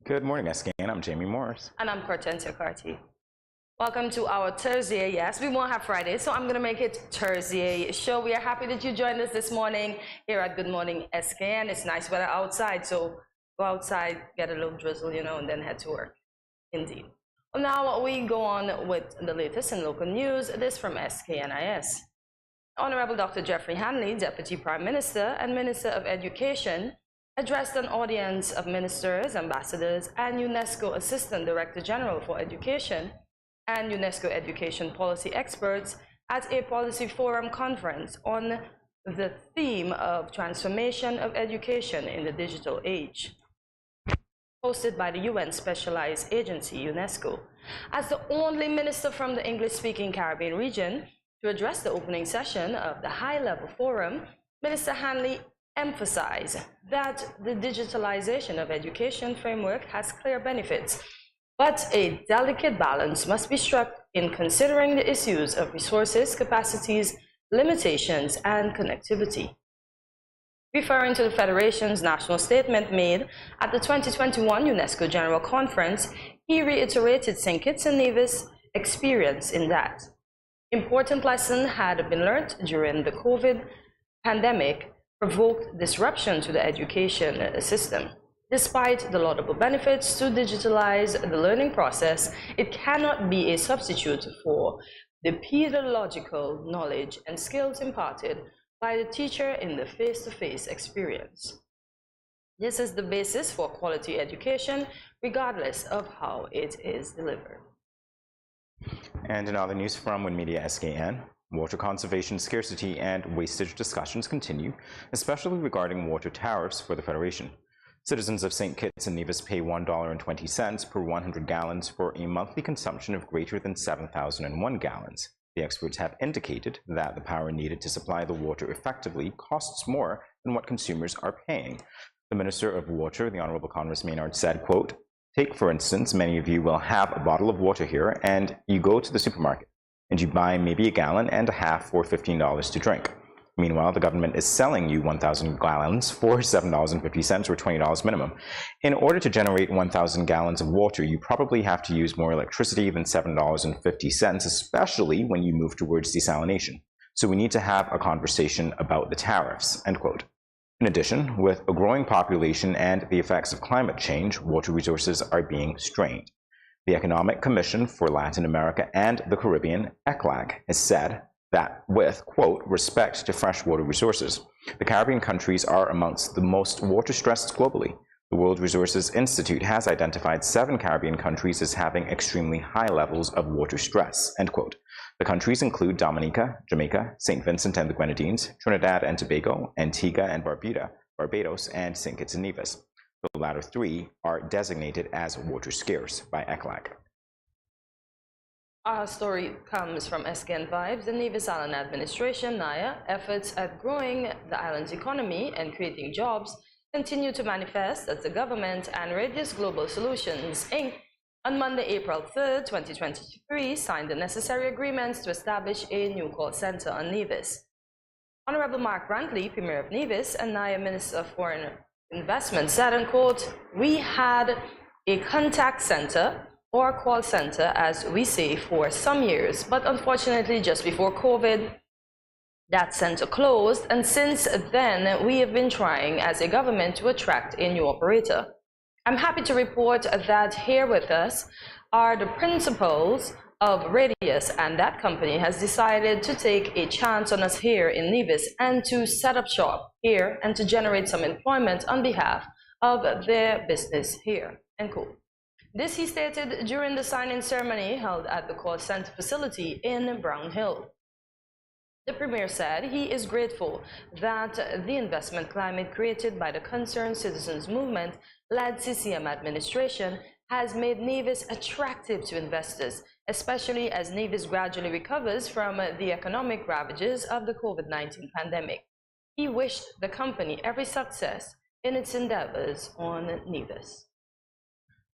Good morning, SKN. I'm Jamie Morris. And I'm Cortensia Carty. Welcome to our Thursday. Yes, we won't have Friday, so I'm going to make it Thursday show. We are happy that you joined us this morning here at Good Morning SKN. It's nice weather outside, so go outside, get a little drizzle, and then head to work. Indeed. Well, now we go on with the latest in local news. This from SKNIS. Honorable Dr. Jeffrey Hanley, Deputy Prime Minister and Minister of Education, addressed an audience of ministers, ambassadors, and UNESCO Assistant Director General for Education and UNESCO Education Policy experts at a policy forum conference on the theme of transformation of education in the digital age, hosted by the UN Specialized Agency, UNESCO. As the only minister from the English-speaking Caribbean region to address the opening session of the high-level forum, Minister Hanley emphasized that the digitalization of education framework has clear benefits, but a delicate balance must be struck in considering the issues of resources, capacities, limitations, and connectivity. Referring to the Federation's national statement made at the 2021 UNESCO General Conference, he reiterated St. Kitts and Nevis' experience in that important lesson had been learned during the COVID pandemic provoked disruption to the education system. Despite the laudable benefits to digitalize the learning process, it cannot be a substitute for the pedagogical knowledge and skills imparted by the teacher in the face-to-face experience. This is the basis for quality education, regardless of how it is delivered. And in other news from Wind Media SKN, water conservation, scarcity, and wastage discussions continue, especially regarding water tariffs for the Federation. Citizens of St. Kitts and Nevis pay $1.20 per 100 gallons for a monthly consumption of greater than 7,001 gallons. The experts have indicated that the power needed to supply the water effectively costs more than what consumers are paying. The Minister of Water, the Honorable Congress Maynard, said, quote, "Take, for instance, many of you will have a bottle of water here, and you go to the supermarket, and you buy maybe a gallon and a half for $15 to drink. Meanwhile, the government is selling you 1,000 gallons for $7.50 or $20 minimum. In order to generate 1,000 gallons of water, you probably have to use more electricity than $7.50, especially when you move towards desalination. So we need to have a conversation about the tariffs," end quote. In addition, with a growing population and the effects of climate change, water resources are being strained. The Economic Commission for Latin America and the Caribbean, ECLAC, has said that with, quote, "respect to freshwater resources, the Caribbean countries are amongst the most water-stressed globally. The World Resources Institute has identified 7 Caribbean countries as having extremely high levels of water stress," end quote. The countries include Dominica, Jamaica, St. Vincent and the Grenadines, Trinidad and Tobago, Antigua and Barbados, and St. Kitts and Nevis. The latter 3 are designated as water scarce by ECLAC. Our story comes from SKN Vibes. The Nevis Island Administration, NIA, efforts at growing the island's economy and creating jobs continue to manifest as the government and Radius Global Solutions, Inc., on Monday, April 3rd, 2023, signed the necessary agreements to establish a new call center on Nevis. Honorable Mark Brantley, Premier of Nevis, and NIA Minister of Foreign Investment said, and quote, "We had a contact center or call center, as we say, for some years, but unfortunately just before COVID, that center closed, and since then we have been trying as a government to attract a new operator. I'm happy to report that here with us are the principals of Radius, and that company has decided to take a chance on us here in Nevis and to set up shop here and to generate some employment on behalf of their business here," end quote. This he stated during the signing ceremony held at the call center facility in Brown Hill. The Premier said he is grateful that the investment climate created by the Concerned Citizens Movement-led CCM administration has made Nevis attractive to investors, especially as Nevis gradually recovers from the economic ravages of the COVID-19 pandemic. He wished the company every success in its endeavors on Nevis.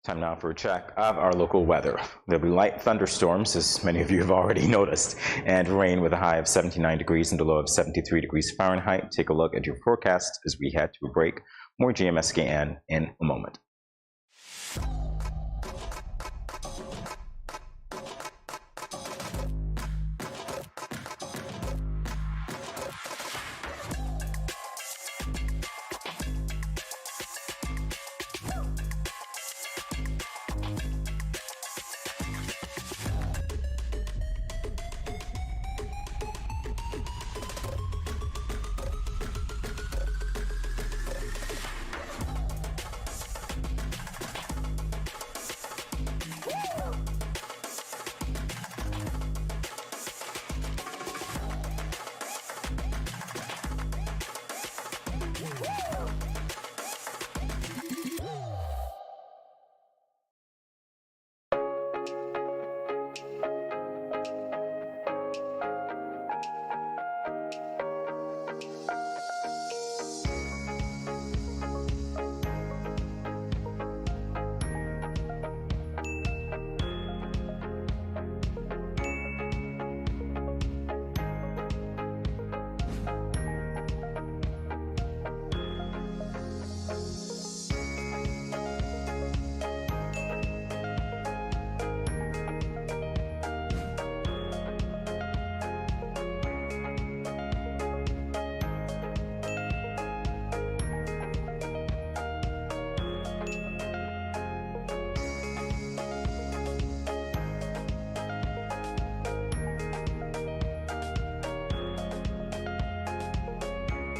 Time now for a check of our local weather. There'll be light thunderstorms, as many of you have already noticed, and rain with a high of 79 degrees and a low of 73 degrees Fahrenheit. Take a look at your forecast as we head to a break. More GMSKN in a moment.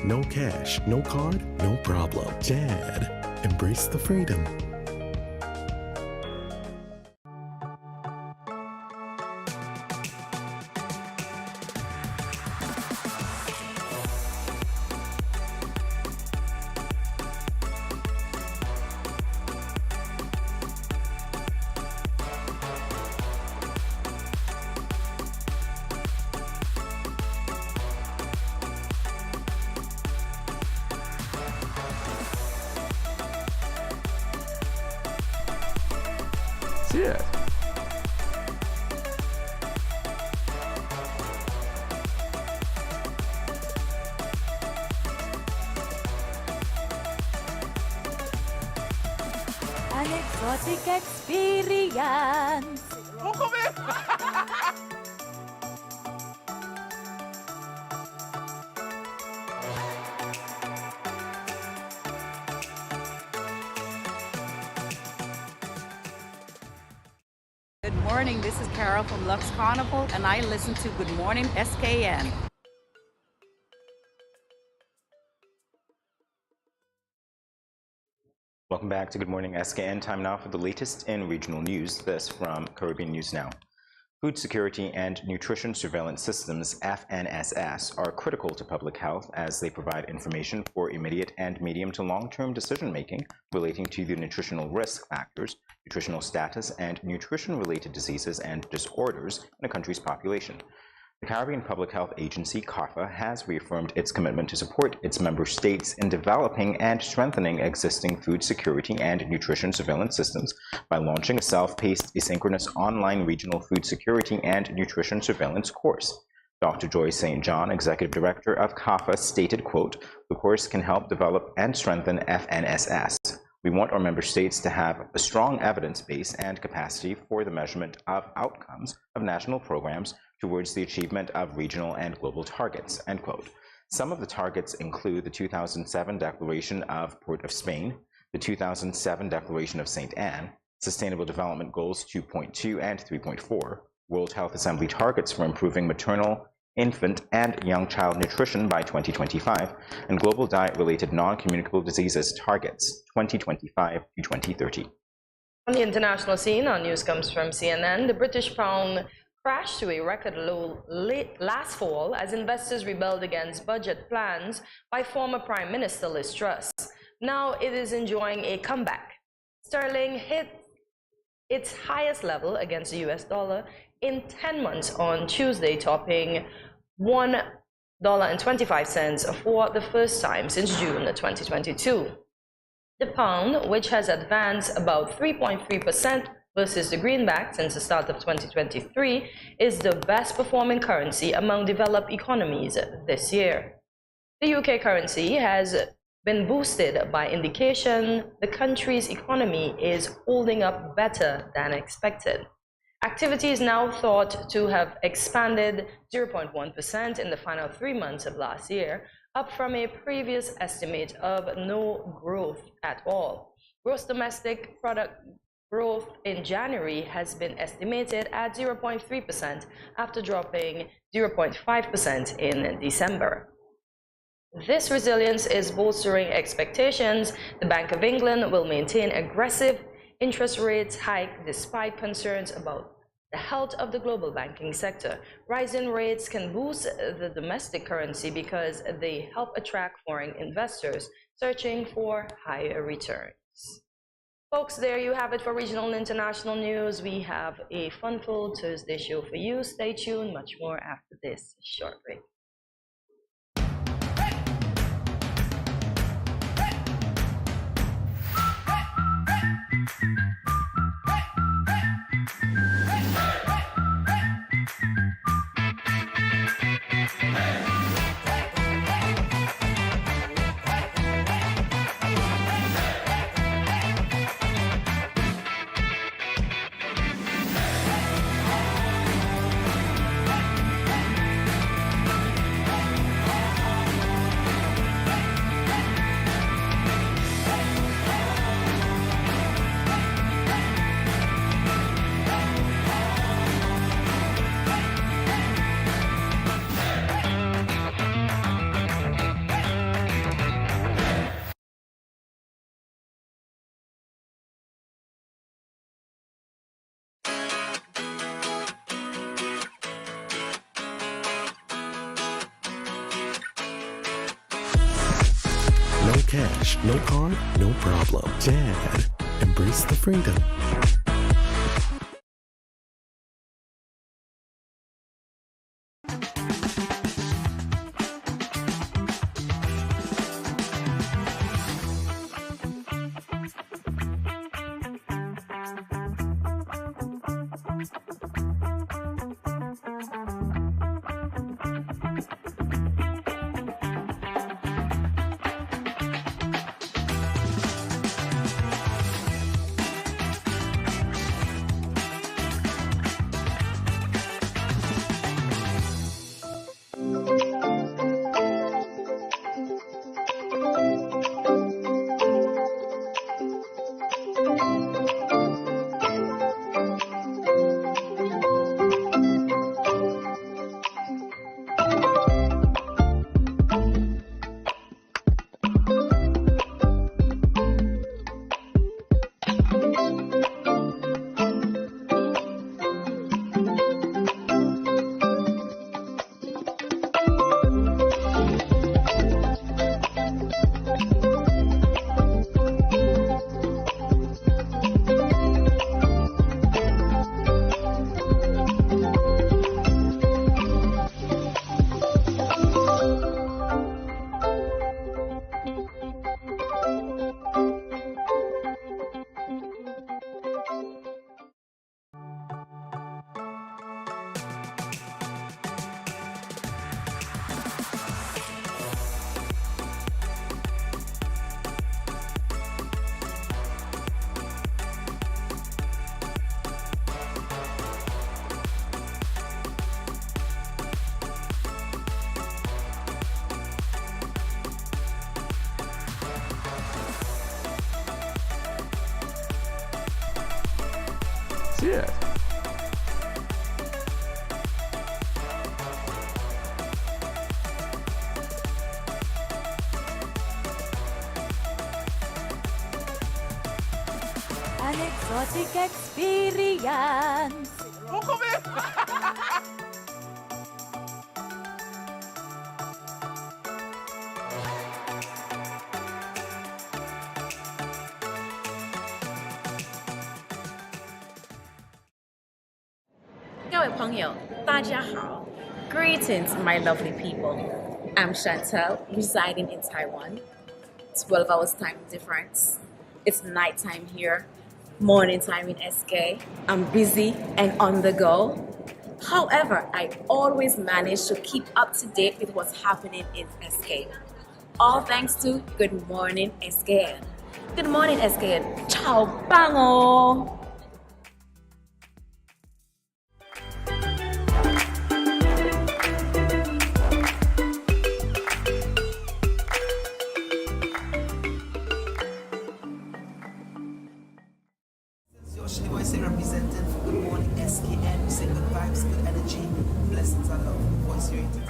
no cash, no card, no problem. Dad, embrace the freedom. Yeah. An exotic experience. Good morning, this is Carol from Lux Carnival, and I listen to Good Morning SKN. Welcome back to Good Morning SKN. Time now for the latest in regional news. This from Caribbean News Now. Food security and nutrition surveillance systems, FNSS, are critical to public health as they provide information for immediate and medium to long-term decision-making relating to the nutritional risk factors, nutritional status, and nutrition-related diseases and disorders in a country's population. The Caribbean Public Health Agency, CARPHA, has reaffirmed its commitment to support its member states in developing and strengthening existing food security and nutrition surveillance systems by launching a self-paced, asynchronous online regional food security and nutrition surveillance course. Dr. Joy St. John, Executive Director of CARPHA, stated, quote, "The course can help develop and strengthen FNSS. We want our member states to have a strong evidence base and capacity for the measurement of outcomes of national programs towards the achievement of regional and global targets," end quote. Some of the targets include the 2007 Declaration of Port of Spain, the 2007 Declaration of St. Anne, Sustainable Development Goals 2.2 and 3.4, World Health Assembly targets for improving maternal, infant, and young child nutrition by 2025, and Global Diet-Related Non-Communicable Diseases targets 2025 to 2030. On the international scene, our news comes from CNN. The British pound crashed to a record low last fall as investors rebelled against budget plans by former Prime Minister Liz Truss. Now it is enjoying a comeback. Sterling hit its highest level against the US dollar in 10 months on Tuesday, topping $1.25 for the first time since June 2022. The pound, which has advanced about 3.3% versus the greenback since the start of 2023, is the best performing currency among developed economies this year. The UK currency has been boosted by indication the country's economy is holding up better than expected. Activity is now thought to have expanded 0.1% in the final 3 months of last year, up from a previous estimate of no growth at all. Gross domestic product growth in January has been estimated at 0.3% after dropping 0.5% in December. This resilience is bolstering expectations the Bank of England will maintain aggressive interest rates hike despite concerns about the health of the global banking sector. Rising rates can boost the domestic currency because they help attract foreign investors searching for higher returns. Folks, there you have it for regional and international news. We have a fun-filled Thursday show for you. Stay tuned, much more after this short break. cash, no card, no problem. Dad, embrace the freedom. Yeah. An exotic experience. Greetings, my lovely people. I'm Chantel, residing in Taiwan. 12 hours time difference. It's nighttime here, morning time in SK. I'm busy and on the go. However, I always manage to keep up to date with what's happening in SK. All thanks to Good Morning SKN. Good morning SKN. Ciao bango! Representing Good Morning SKN. We say good vibes, good energy, blessings and love. Voice rated.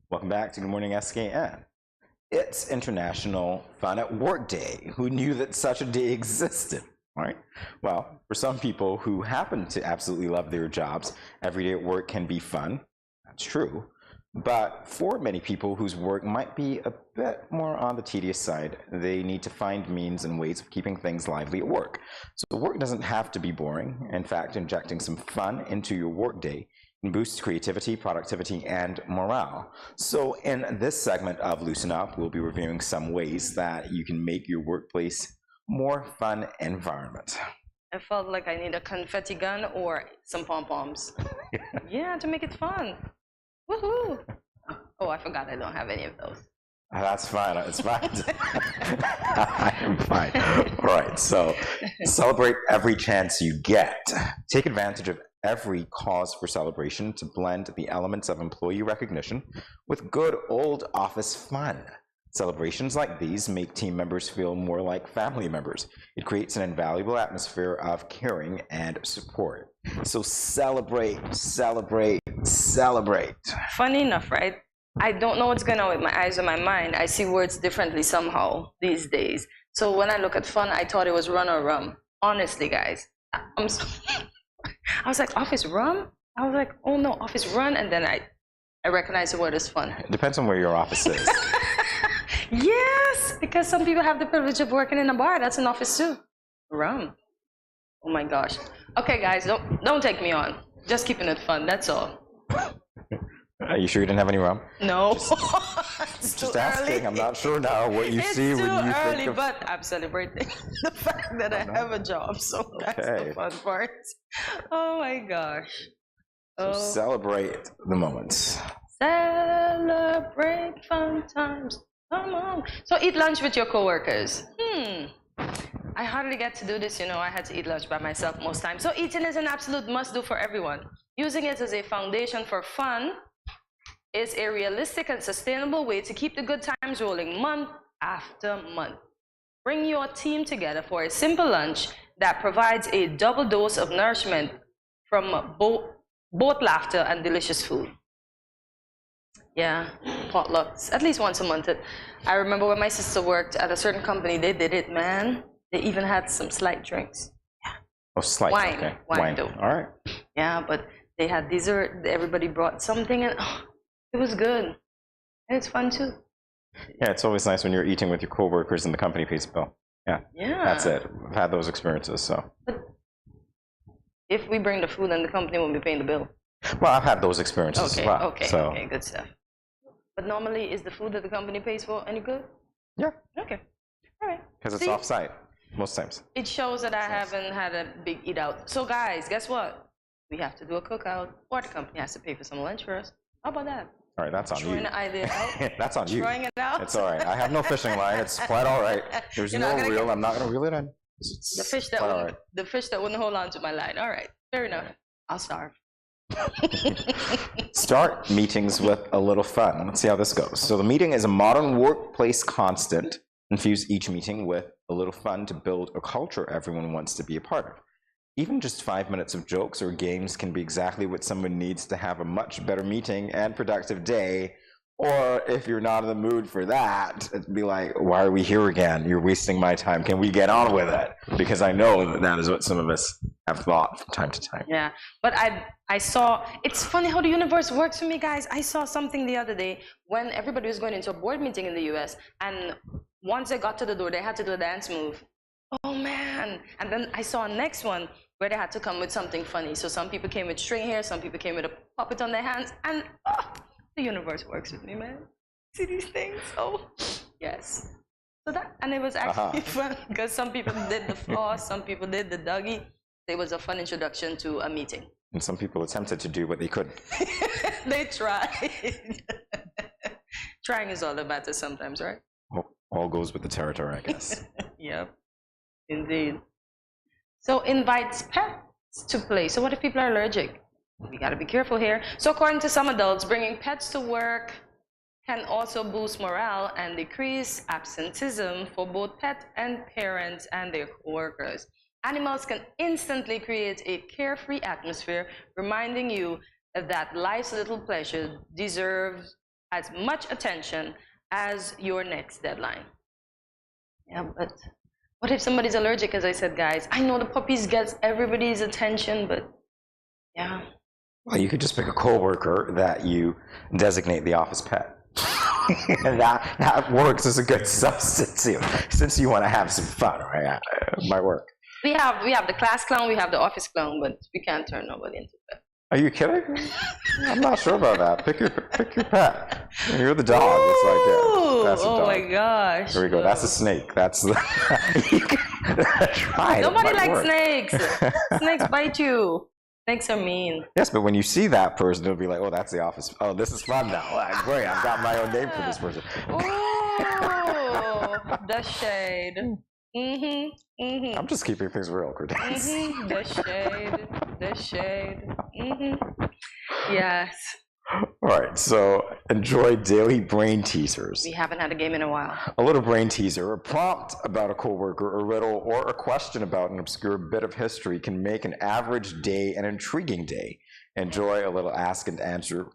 Welcome back to Good Morning SKN. It's International Fun at Work Day. Who knew that such a day existed? Right? Well, for some people who happen to absolutely love their jobs, every day at work can be fun. That's true. But for many people whose work might be a bit more on the tedious side, they need to find means and ways of keeping things lively at work. So work doesn't have to be boring. In fact, injecting some fun into your workday can boost creativity, productivity, and morale. So in this segment of Loosen Up, we'll be reviewing some ways that you can make your workplace more fun environment. I felt like I need a confetti gun or some pom-poms. Yeah, to make it fun. Woohoo! Oh, I forgot I don't have any of those. That's fine. It's fine. I am fine. All right. So celebrate every chance you get. Take advantage of every cause for celebration to blend the elements of employee recognition with good old office fun. Celebrations like these make team members feel more like family members. It creates an invaluable atmosphere of caring and support. So celebrate, celebrate, celebrate. Funny enough, right? I don't know what's going on with my eyes or my mind. I see words differently somehow these days. So when I look at fun, I thought it was run or rum. Honestly, guys, I was like, office rum? I was like, oh no, office run, and then I recognize the word as fun. It depends on where your office is. Yes, because some people have the privilege of working in a bar. That's an office too. Rum. Oh my gosh. Okay, guys, don't take me on. Just keeping it fun. That's all. Are you sure you didn't have any rum? No. Just asking. I'm not sure now what you see when you think of... But I'm celebrating the fact that I have a job, so that's the fun part. Oh my gosh. So celebrate the moments. Celebrate fun times. Come on. So eat lunch with your coworkers. I hardly get to do this, I had to eat lunch by myself most times. So eating is an absolute must-do for everyone. Using it as a foundation for fun is a realistic and sustainable way to keep the good times rolling month after month. Bring your team together for a simple lunch that provides a double dose of nourishment from both laughter and delicious food. Yeah, potlucks, at least once a month. I remember when my sister worked at a certain company, they did it, man. They even had some slight drinks. Yeah. Oh, slight. Wine. Okay. Wine, though. All right. Yeah, but they had dessert. Everybody brought something, and it was good. And it's fun, too. Yeah, it's always nice when you're eating with your coworkers and the company pays the bill. Yeah. Yeah. That's it. I've had those experiences, so. But if we bring the food, then the company won't be paying the bill. Well, I've had those experiences as well. Okay, good stuff. But normally, is the food that the company pays for any good? Yeah. Okay. All right. Because it's off-site, most times. It shows that I haven't had a big eat-out. So, guys, guess what? We have to do a cookout, or the company has to pay for some lunch for us. How about that? All right, that's on Throwing you. the idea out. That's on you. Throwing it out. It's all right. I have no fishing line. It's quite all right. There's no reel. I'm not going to reel it in. The fish that wouldn't hold on to my line. All right, fair enough. I'll starve. Start meetings with a little fun. Let's see how this goes. So the meeting is a modern workplace constant. Infuse each meeting with a little fun to build a culture everyone wants to be a part of. Even just 5 minutes of jokes or games can be exactly what someone needs to have a much better meeting and productive day. Or if you're not in the mood for that, it'd be like, why are we here again? You're wasting my time. Can we get on with it? Because I know that is what some of us have thought from time to time. Yeah, but I saw, it's funny how the universe works for me, guys. I saw something the other day when everybody was going into a board meeting in the US, and once they got to the door, they had to do a dance move. Oh man. And then I saw a next one where they had to come with something funny. So some people came with string hair, some people came with a puppet on their hands, and the universe works with me, man. See these things? Oh, yes. So that, and it was actually fun because some people did the floss, some people did the Dougie. It was a fun introduction to a meeting. And some people attempted to do what they could. They tried. Trying is all that matters sometimes, right? All goes with the territory, I guess. Yep, indeed. So invites pets to play. So what if people are allergic? We got to be careful here. So according to some adults, bringing pets to work can also boost morale and decrease absenteeism for both pet and parents and their coworkers. Animals can instantly create a carefree atmosphere, reminding you that life's little pleasure deserves as much attention as your next deadline. Yeah, but what if somebody's allergic, as I said, guys? I know the puppies get everybody's attention, but yeah. Well, you could just pick a coworker that you designate the office pet. And that works as a good substitute, since you want to have some fun, right? It might work. We have the class clown, we have the office clown, but we can't turn nobody into pet. Are you kidding? I'm not sure about that. Pick your pet. You're the dog. It's like, yeah, that's a dog. Oh my gosh. Here we go. That's a snake. That's the. Try it. Nobody likes snakes. Snakes bite you. Snakes are mean. Yes, but when you see that person, it'll be like, oh, that's the office. Oh, this is fun now. Like, great, I've got my own name for this person. Oh, the shade. Mm-hmm. Mm-hmm. I'm just keeping things real, Credence. Mm-hmm. The shade. Mm-hmm. Yes. All right, so enjoy daily brain teasers. We haven't had a game in a while. A little brain teaser, a prompt about a coworker, a riddle, or a question about an obscure bit of history can make an average day an intriguing day. Enjoy a little ask and answer,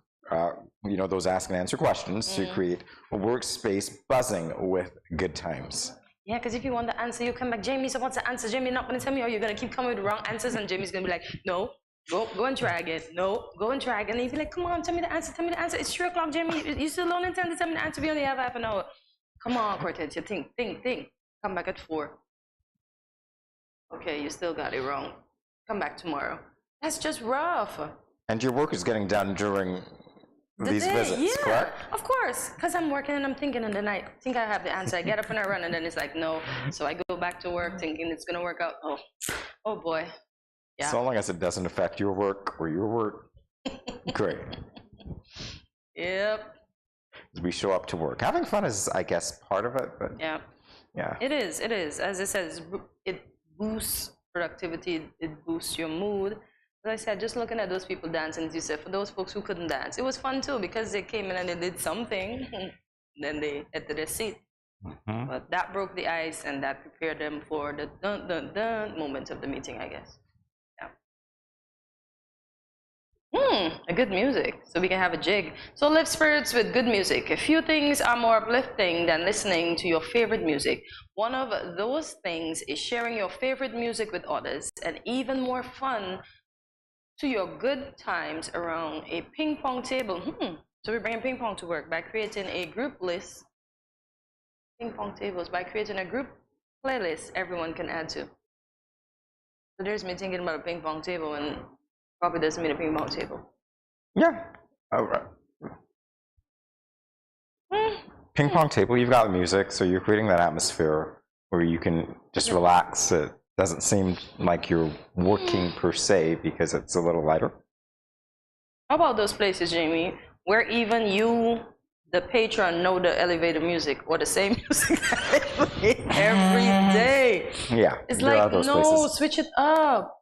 those ask and answer questions to create a workspace buzzing with good times. Yeah, because if you want the answer, you come back. Jamie, so what's the answer? Jamie, not going to tell me, or you're going to keep coming with the wrong answers, and Jamie's going to be like, no, go and try again. No, go and try again. And you'd be like, come on, tell me the answer, tell me the answer. It's 3 o'clock, Jamie. You still don't intend to tell me the answer. We only have half an hour. Come on, Cortez, you think. Come back at 4. Okay, you still got it wrong. Come back tomorrow. That's just rough. And your work is getting done during these visits, yeah, correct? of course, because I'm working and I'm thinking in the night. I think I have the answer. I get up and I run, and then it's like, no. So I go back to work thinking it's going to work out. Oh boy. Yeah. So long as it doesn't affect your work or your work, great. Yep. We show up to work. Having fun is, I guess, part of it, but Yeah. yeah. It is. As I said, it boosts productivity, it boosts your mood. As I said, just looking at those people dancing, as you said, for those folks who couldn't dance, it was fun too, because they came in and they did something, and then they head to their seat. Mm-hmm. But that broke the ice, and that prepared them for the dun moment of the meeting, I guess. A good music, so we can have a jig. So lift spirits with good music. A few things are more uplifting than listening to your favorite music. One of those things is sharing your favorite music with others, and even more fun to your good times around a ping pong table. So we're bringing ping pong to work by creating a group list. Ping pong tables by creating a group playlist everyone can add to. So there's me thinking about a ping pong table, and probably doesn't mean a ping pong table. Yeah. All right. Ping pong table, you've got the music, so you're creating that atmosphere where you can just relax. It doesn't seem like you're working per se because it's a little lighter. How about those places, Jamie, where even you, the patron, know the elevator music or the same music that they play every day? Yeah. It's there are like, those no, places. switch it up.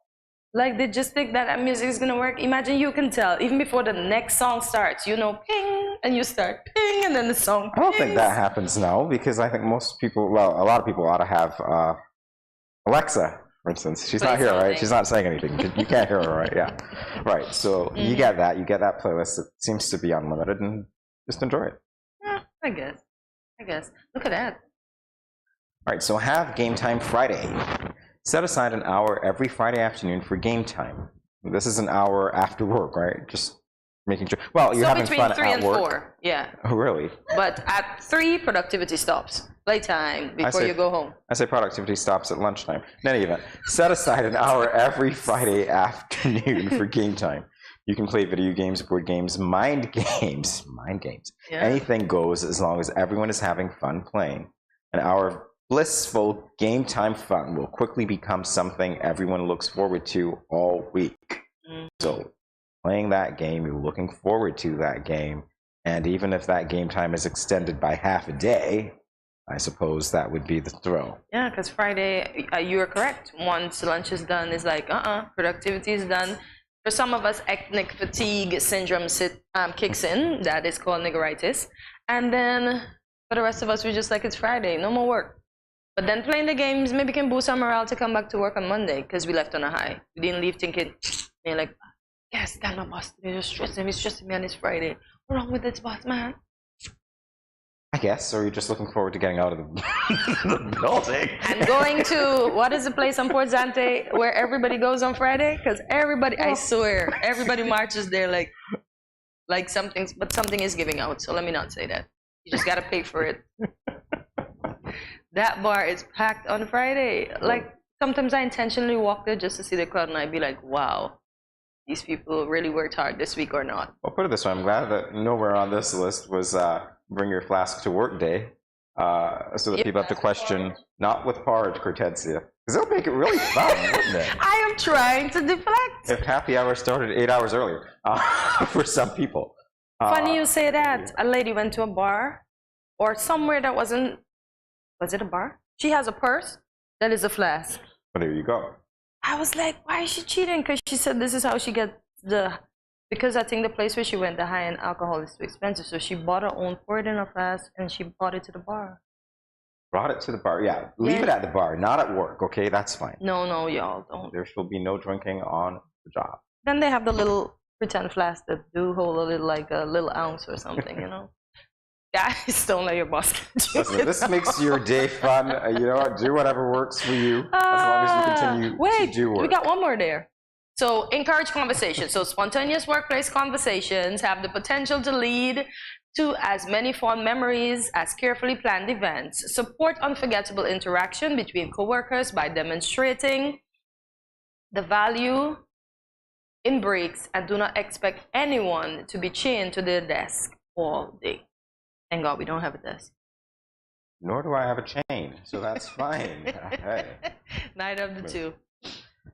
Like, they just think that music is gonna work. Imagine you can tell, even before the next song starts, you know, ping, and you start ping, and then the song I don't think pings. that happens now, because I think most people, well, a lot of people ought to have Alexa, for instance. She's not Play here, right? something. She's not saying anything. You can't hear her, right? Yeah. Right. So you get that playlist. It seems to be unlimited, and just enjoy it. Yeah, I guess. Look at that. All right. So have Game Time Friday. Set aside an hour every Friday afternoon for game time. This is an hour after work, right? Just making sure. Well, you're So having between fun 3 at and work. 4, yeah. Oh, really? But at 3, productivity stops. Playtime before you go home. I say productivity stops at lunchtime. In any event, set aside an hour every Friday afternoon for game time. You can play video games, board games, mind games. Yeah. Anything goes as long as everyone is having fun playing. An hour of blissful game time fun will quickly become something everyone looks forward to all week. So playing that game, you're looking forward to that game, and even if that game time is extended by half a day, I suppose that would be the thrill. Yeah, because Friday, you are correct. Once lunch is done, it's like, productivity is done. For some of us, ethnic fatigue syndrome kicks in. That is called niggeritis. And then for the rest of us, we're just like, it's Friday, no more work. But then playing the games maybe can boost our morale to come back to work on Monday, because we left on a high. We didn't leave thinking, you're like, yes, damn, my boss, he's stressing me on this Friday. What's wrong with this boss, man? I guess, or you're just looking forward to getting out of the building. And going to, what is the place on Port Zante where everybody goes on Friday? Because everybody, I swear, everybody marches there like something is giving out. So let me not say that. You just got to pay for it. That bar is packed on Friday. Like, sometimes I intentionally walk there just to see the crowd, and I'd be like, wow, these people really worked hard this week or not. Well, put it this way, I'm glad that nowhere on this list was bring your flask to work day, so that people have to question, not with porridge, Cortezia, because it'll make it really fun, wouldn't it? I am trying to deflect. If happy hour started 8 hours earlier, for some people. Funny you say that. A lady went to a bar or somewhere that wasn't, was it a bar? She has a purse that is a flask. Well, there you go. I was like, why is she cheating? Because she said this is how she gets because I think the place where she went, the high-end alcohol is too expensive. So she bought her own, poured it in a flask, and she brought it to the bar. Brought it to the bar, yeah. Leave it at the bar, not at work, okay? That's fine. No, y'all don't. There shall be no drinking on the job. Then they have the little pretend flasks that do hold a little, like a little ounce or something, you know? Guys, don't let your boss get you. Listen, if this makes your day fun, you know what? Do whatever works for you, as long as you continue to do work. We got one more there. So encourage conversation. So spontaneous workplace conversations have the potential to lead to as many fond memories as carefully planned events. Support unforgettable interaction between coworkers by demonstrating the value in breaks, and do not expect anyone to be chained to their desk all day. Thank God we don't have a desk. Nor do I have a chain, so that's fine. Hey. Neither of the two.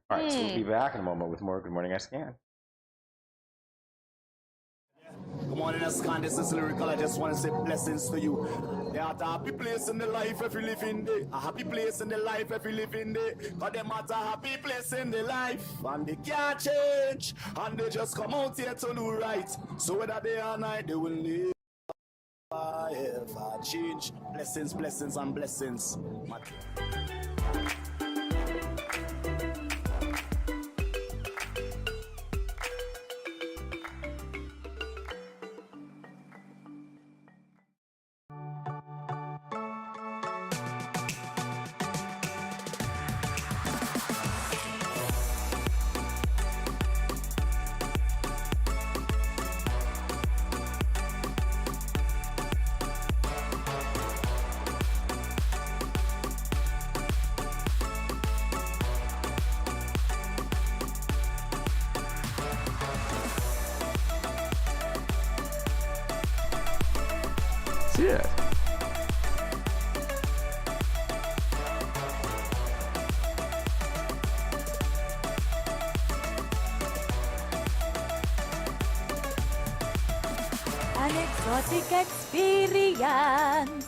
All right, so we'll be back in a moment with more Good Morning SKN. Good morning, SKN. This is Lyrical. I just want to say blessings to you. There are a happy place in the life if you live in there. A happy place in the life if you live in there. Cause them at a happy place in the life. And they can't change. And they just come out here to do right. So whether day or night, they will live. Ever change. Blessings, blessings, and blessings. Yeah. An exotic experience.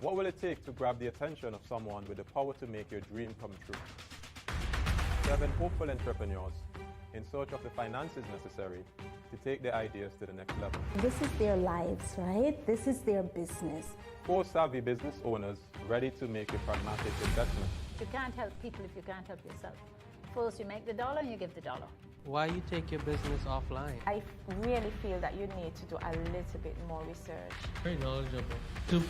What will it take to grab the attention of someone with the power to make your dream come true? 7 hopeful entrepreneurs in search of the finances necessary to take their ideas to the next level. This is their lives, right? This is their business. 4 savvy business owners ready to make a pragmatic investment. You can't help people if you can't help yourself. First you make the dollar and you give the dollar. Why you take your business offline? I really feel that you need to do a little bit more research. Very knowledgeable.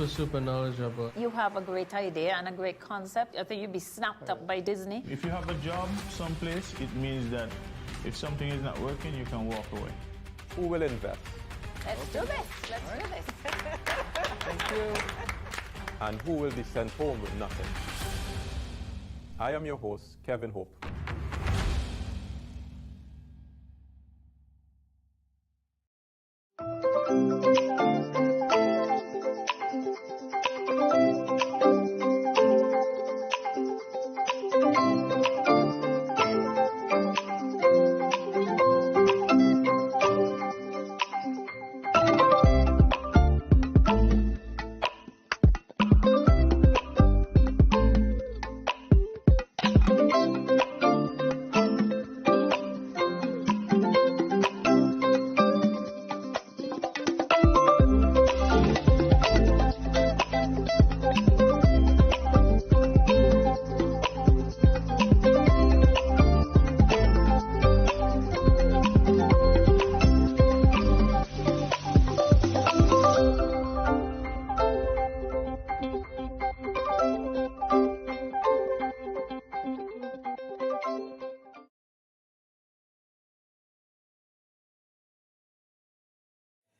Super knowledgeable. You have a great idea and a great concept. I think you'd be snapped up by Disney. If you have a job someplace, it means that if something is not working, you can walk away. Who will invest? Let's do this. Let's do this. Thank you. And who will be sent home with nothing? I am your host, Kevin Hope.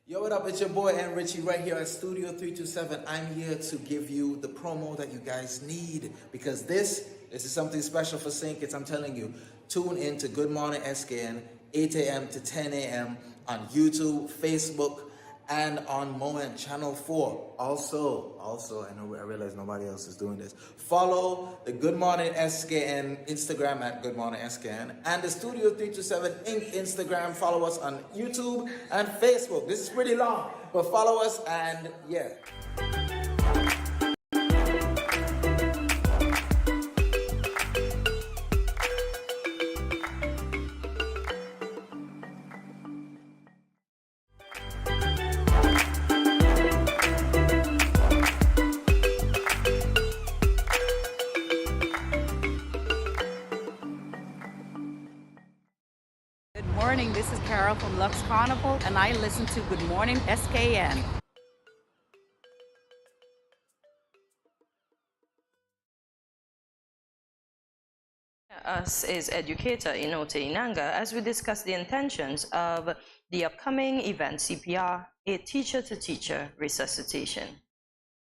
Yo, what up? It's your boy N Richie right here at Studio 327. I'm here to give you the promo that you guys need because this is something special for St. Kitts. I'm telling you, tune in to Good Morning SKN, 8 a.m. to 10 a.m. on YouTube, Facebook, and on Moen Channel 4. Also, I realize nobody else is doing this. Follow the Good Morning SKN Instagram at Good Morning SKN and the Studio 327 Inc. Instagram. Follow us on YouTube and Facebook. This is pretty long, but follow us and yeah. morning. This is Carol from Lux Carnival, and I listen to Good Morning SKN. Us is educator Inote Inanga as we discuss the intentions of the upcoming event CPR, a teacher-to-teacher resuscitation.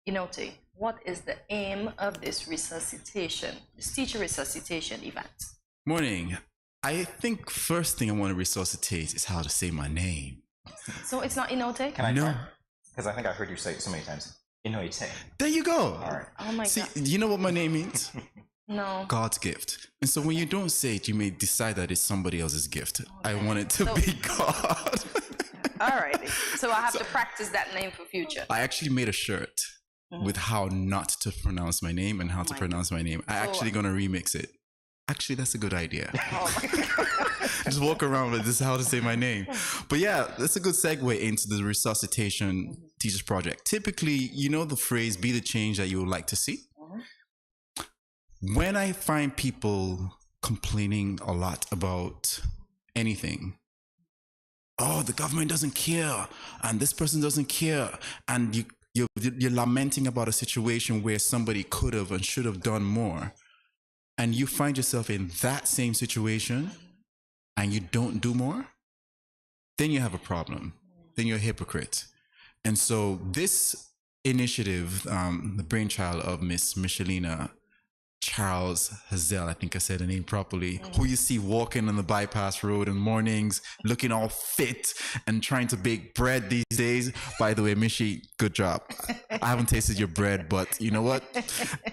Inote, what is the aim of this resuscitation, this teacher resuscitation event? Morning. I think first thing I want to resuscitate is how to say my name. So it's not Inote? Can I No. try? Because I think I heard you say it so many times. Inoite. There you go. All right. Oh my See, God. you know what my name means? No. God's gift. And so when you don't say it, you may decide that it's somebody else's gift. I want it to So- be God. All righty. So I have to practice that name for future. I actually made a shirt with how not to pronounce my name and how to pronounce my name. I'm actually going to remix it. Actually, that's a good idea. Just walk around with this is how to say my name. But yeah, that's a good segue into the resuscitation teachers project. Typically, you know the phrase, be the change that you would like to see. When I find people complaining a lot about anything, oh, the government doesn't care, and this person doesn't care, and you're lamenting about a situation where somebody could have and should have done more, and you find yourself in that same situation and you don't do more, then you have a problem. Then you're a hypocrite. And so this initiative, the brainchild of Miss Michelina Charles Hazel, I think I said the name properly, who you see walking on the bypass road in mornings, looking all fit and trying to bake bread these days. By the way, Mishi, good job. I haven't tasted your bread, but you know what?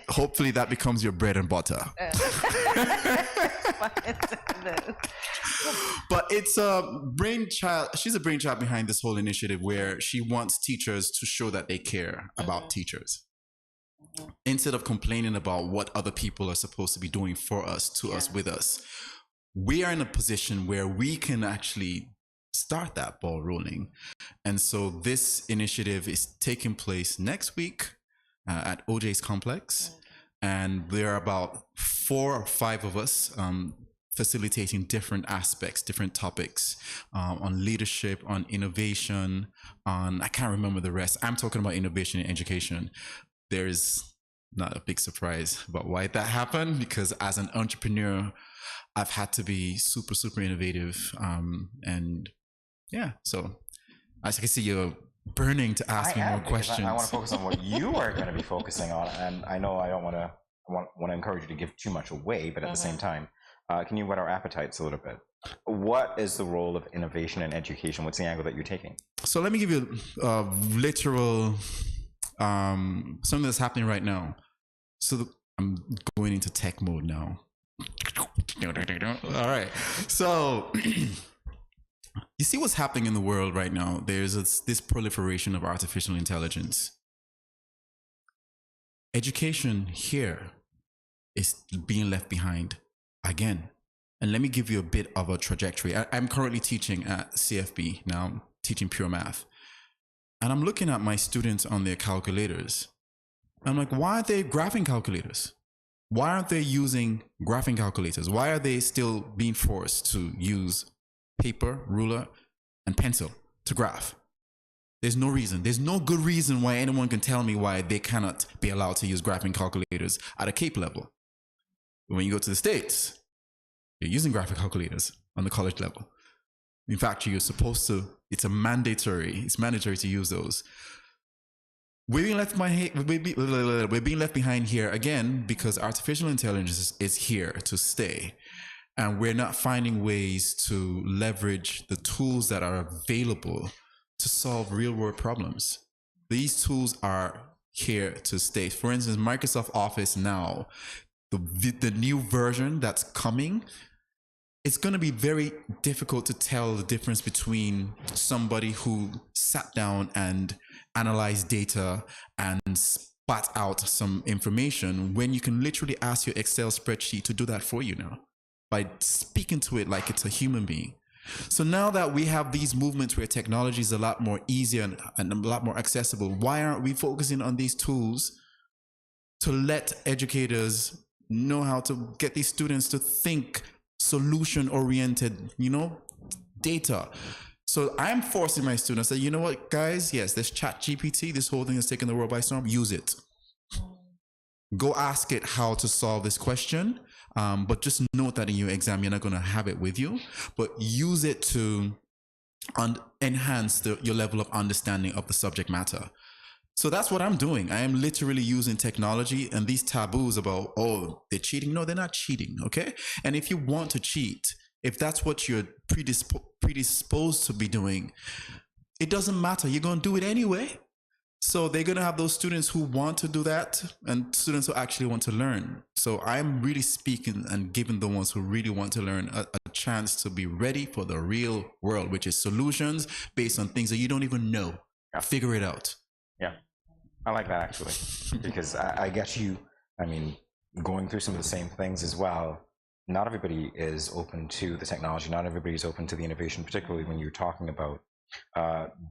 Hopefully that becomes your bread and butter. But it's a brainchild. She's a brainchild behind this whole initiative where she wants teachers to show that they care about teachers. Instead of complaining about what other people are supposed to be doing for us, to us, with us, we are in a position where we can actually start that ball rolling. And so this initiative is taking place next week at OJ's Complex. And there are about 4 or 5 of us facilitating different aspects, different topics on leadership, on innovation, on, I can't remember the rest. I'm talking about innovation in education. There's not a big surprise about why that happened, because as an entrepreneur, I've had to be super, super innovative. And yeah, so as you can see, you're burning to ask me more questions. I want to focus on what you are going to be focusing on. And I know I don't want to, want to encourage you to give too much away, but at the same time, can you whet our appetites a little bit? What is the role of innovation in education? What's the angle that you're taking? So let me give you a literal something that's happening right now. So I'm going into tech mode now. All right. So you see what's happening in the world right now. There's this proliferation of artificial intelligence. Education here is being left behind again. And let me give you a bit of a trajectory. I'm currently teaching at CFB now, I'm teaching pure math. And I'm looking at my students on their calculators. I'm like, why aren't they graphing calculators? Why aren't they using graphing calculators? Why are they still being forced to use paper, ruler, and pencil to graph? There's no reason. There's no good reason why anyone can tell me why they cannot be allowed to use graphing calculators at a CAPE level. When you go to the States, you're using graphic calculators on the college level. In fact, you're supposed to, it's mandatory to use those. We're being left behind here again because artificial intelligence is here to stay. And we're not finding ways to leverage the tools that are available to solve real world problems. These tools are here to stay. For instance, Microsoft Office now, the new version that's coming, it's going to be very difficult to tell the difference between somebody who sat down and analyzed data and spat out some information when you can literally ask your Excel spreadsheet to do that for you now by speaking to it like it's a human being. So now that we have these movements where technology is a lot more easier and a lot more accessible, why aren't we focusing on these tools to let educators know how to get these students to think solution-oriented, data. So I'm forcing my students that, you know what, guys, yes, this chat GPT, this whole thing is taking the world by storm. Use it. Go ask it how to solve this question. But just note that in your exam, you're not going to have it with you, but use it to enhance your level of understanding of the subject matter. So that's what I'm doing. I am literally using technology, and these taboos about, oh, they're cheating. No, they're not cheating. Okay. And if you want to cheat, if that's what you're predisposed to be doing, it doesn't matter. You're going to do it anyway. So they're going to have those students who want to do that and students who actually want to learn. So I'm really speaking and giving the ones who really want to learn a chance to be ready for the real world, which is solutions based on things that you don't even know. Figure it out. Yeah, I like that actually, because I get you. I mean, going through some of the same things as well. Not everybody is open to the technology. Not everybody is open to the innovation, particularly when you're talking about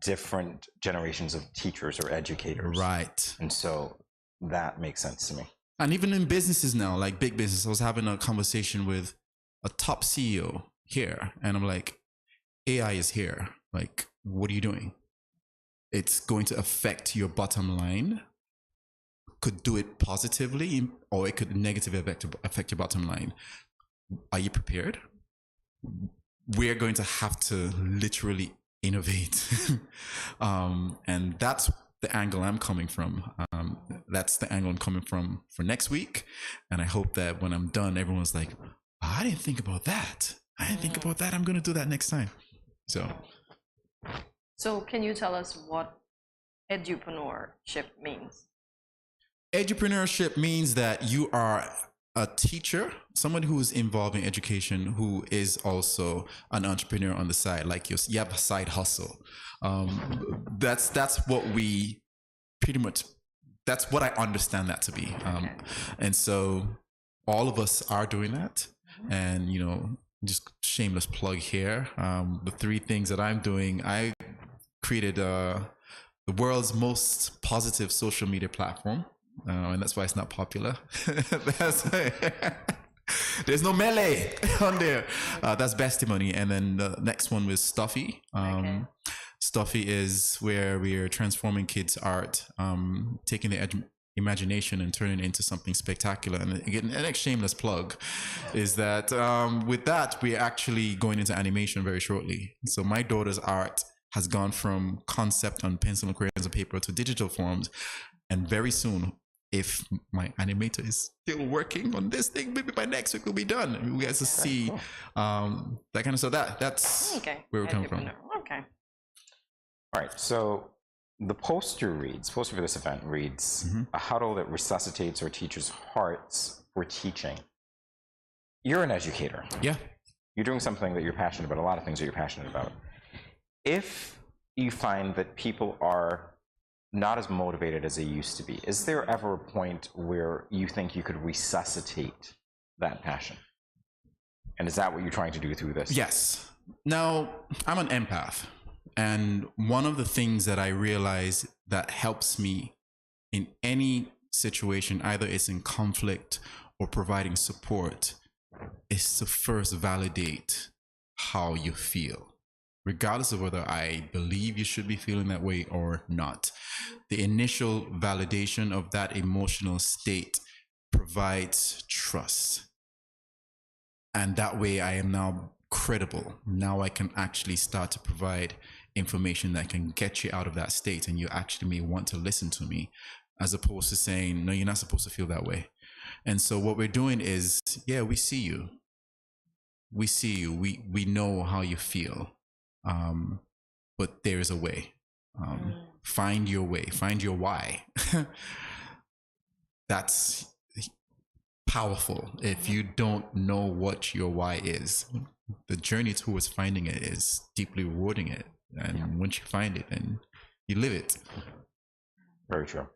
different generations of teachers or educators. Right. And so that makes sense to me. And even in businesses now, like big business, I was having a conversation with a top CEO here, and I'm like, AI is here. Like, what are you doing? It's going to affect your bottom line. Could do it positively, or it could negatively affect your bottom line. Are you prepared? We're going to have to literally innovate. And that's the angle I'm coming from. That's the angle I'm coming from for next week. And I hope that when I'm done, everyone's like, oh, I didn't think about that. I didn't think about that. I'm going to do that next time. So can you tell us what edupreneurship means? Edupreneurship means that you are a teacher, someone who is involved in education, who is also an entrepreneur on the side, like you have a side hustle. That's what we pretty much, that's what I understand that to be. And so all of us are doing that. And, you know, just shameless plug here. The 3 things that I'm doing, I created the world's most positive social media platform. And that's why it's not popular. There's no melee on there. That's Bestimony. And then the next one was Stuffy. Stuffy is where we're transforming kids' art, taking their imagination and turning it into something spectacular. And again, the next shameless plug is that with that, we're actually going into animation very shortly. So my daughter's art has gone from concept on pencil and crayons and paper to digital forms. And very soon, if my animator is still working on this thing, maybe by next week we'll be done. We get to see that kind of stuff. That's where we're coming from. Okay. All right. So the poster for this event reads, a huddle that resuscitates our teachers' hearts for teaching. You're an educator. Yeah. You're doing something that you're passionate about, a lot of things that you're passionate about. If you find that people are not as motivated as they used to be, is there ever a point where you think you could resuscitate that passion? And is that what you're trying to do through this? Yes. Now, I'm an empath. And one of the things that I realize that helps me in any situation, either it's in conflict or providing support, is to first validate how you feel, regardless of whether I believe you should be feeling that way or not. The initial validation of that emotional state provides trust. And that way I am now credible. Now I can actually start to provide information that can get you out of that state, and you actually may want to listen to me, as opposed to saying, no, you're not supposed to feel that way. And so what we're doing is, yeah, we see you. We see you. We know how you feel. But there is a way. Find your way. Find your why. That's powerful. If you don't know what your why is, the journey towards finding it is deeply rewarding it. And once you find it, then you live it. Very true.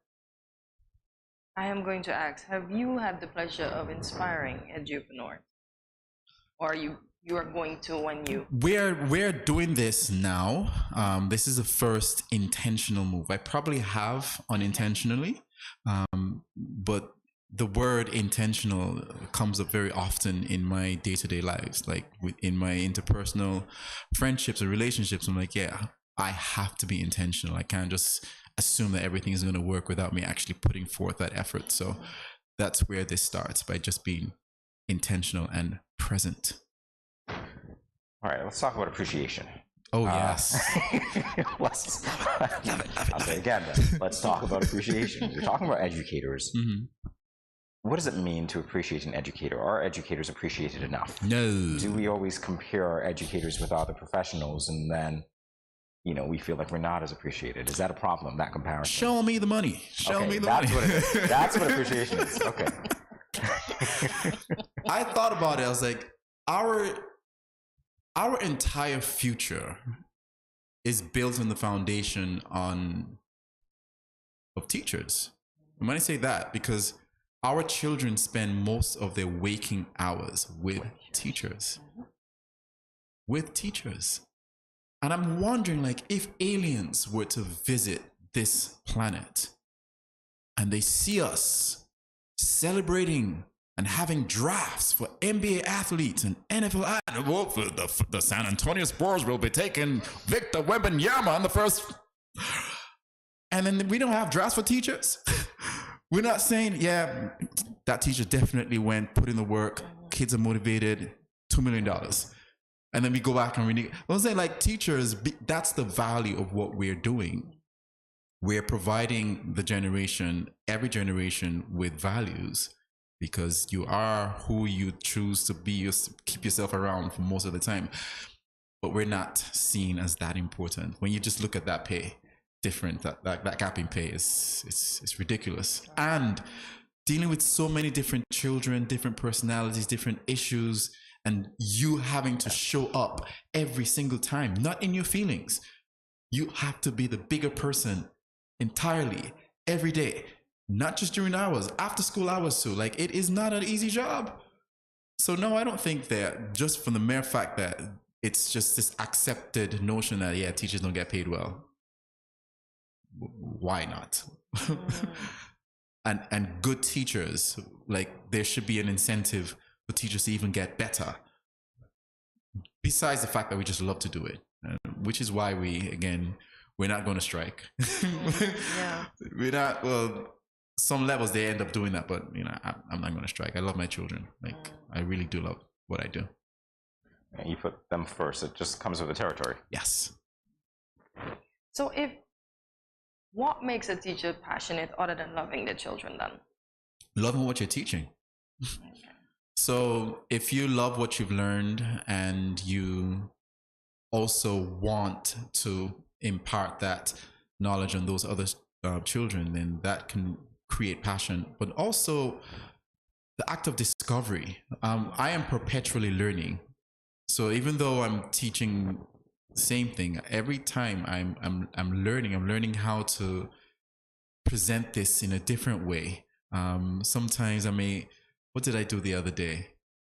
I am going to ask, have you had the pleasure of inspiring edupreneurs? Or you are going to when you... We're doing this now. This is the first intentional move. I probably have unintentionally, but the word intentional comes up very often in my day-to-day lives, like in my interpersonal friendships or relationships. I'm like, yeah, I have to be intentional. I can't just assume that everything is going to work without me actually putting forth that effort. So that's where this starts, by just being intentional and present. All right, let's talk about appreciation. Oh, yes. I'll say again, then. Let's talk about appreciation. We're talking about educators. Mm-hmm. What does it mean to appreciate an educator? Are educators appreciated enough? No. Do we always compare our educators with other professionals and then, we feel like we're not as appreciated? Is that a problem, that comparison? Show me the money. Show me the money. What it is. That's what appreciation is. Okay. I thought about it. I was like, our entire future is built on the foundation of teachers. And when I say that, because our children spend most of their waking hours with teachers. With teachers. And I'm wondering, like, if aliens were to visit this planet and they see us celebrating and having drafts for NBA athletes and NFL athletes, the San Antonio Spurs will be taking Victor Wembanyama in the first, and then we don't have drafts for teachers. We're not saying, yeah, that teacher definitely put in the work, kids are motivated, $2 million. And then we go back and I'm saying, like, teachers, that's the value of what we're doing. We're providing every generation with values, because you are who you choose to be, keep yourself around for most of the time. But we're not seen as that important. When you just look at that pay, that gap in pay is ridiculous. And dealing with so many different children, different personalities, different issues, and you having to show up every single time, not in your feelings. You have to be the bigger person entirely, every day, not just during hours, after school hours too. Like, it is not an easy job. So no, I don't think that, just from the mere fact that it's just this accepted notion that, yeah, teachers don't get paid well. Why not? And good teachers, like, there should be an incentive for teachers to even get better, besides the fact that we just love to do it, which is why we're not going to strike. Yeah. We're not, well, some levels they end up doing that, but I'm not going to strike. I love my children. Like, I really do love what I do. And you put them first. It just comes with the territory. Yes. So what makes a teacher passionate other than loving the children then? Loving what you're teaching. So if you love what you've learned and you also want to impart that knowledge on those other children, then that can create passion. But also the act of discovery. I am perpetually learning. So even though I'm teaching the same thing, every time I'm learning how to present this in a different way. Sometimes what did I do the other day?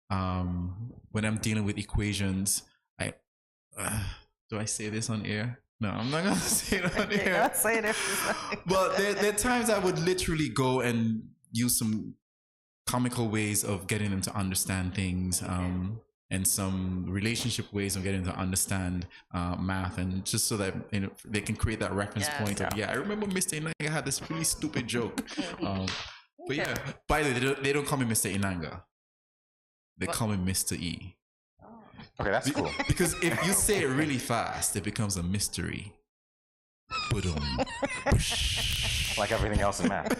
When I'm dealing with equations, do I say this on air? No, I'm not gonna say it on air. Don't say it. But there are times I would literally go and use some comical ways of getting them to understand things, and some relationship ways of getting them to understand math, and just so that they can create that reference point of, I remember Mr. Inanga had this really stupid joke. But yeah, by the way, they don't call me Mr. Inanga. They call me Mr. E. Okay, that's cool. Because if you say it really fast, it becomes a mystery. Like everything else in math.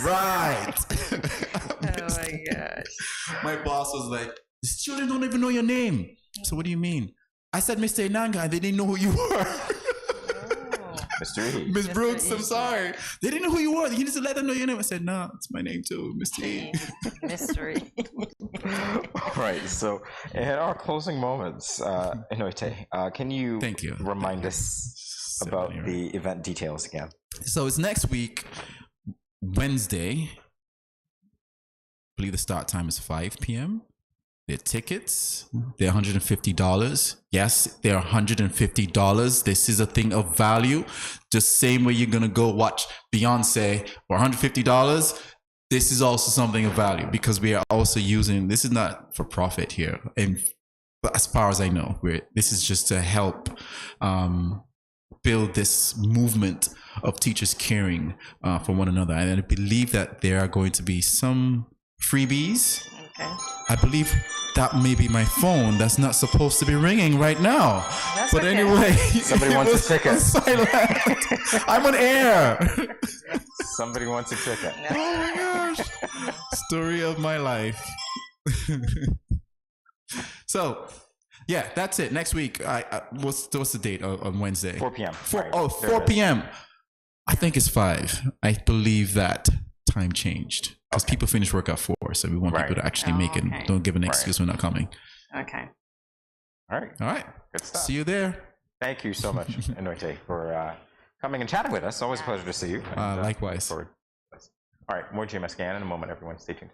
Right. Oh my gosh. My boss was like, these children don't even know your name. So what do you mean? I said Mr. Inanga and they didn't know who you were. Mr. E. Miss Brooks, I'm sorry. They didn't know who you were. You need to let them know your name. I said, no, it's my name too, Mr. E. Mystery. All right, so in our closing moments, Inoite, can you remind us about the event details again? So it's next week, Wednesday. I believe the start time is 5 p.m. They're tickets. They're $150. Yes, they're $150. This is a thing of value. Just same way you're going to go watch Beyonce for $150. this is also something of value because we are also using, this is not for profit here. And as far as I know, this is just to help build this movement of teachers caring for one another. And I believe that there are going to be some freebies. Okay. I believe that may be my phone that's not supposed to be ringing right now. That's but okay. anyway, Somebody wants a ticket. Silent. I'm on air. Somebody wants a ticket. Oh my gosh. Story of my life. So, yeah, that's it. Next week, what's the date on Wednesday? 4 p.m. 4 p.m. I think it's 5. I believe that time changed because people finish work at 4, so we want people to actually make it. Okay. Don't give an excuse for not coming. Okay. All right. Good stuff. See you there. Thank you so much, Anoite, for coming and chatting with us. Always a pleasure to see you. And, Likewise. All right, more GMS SKN in a moment, everyone. Stay tuned.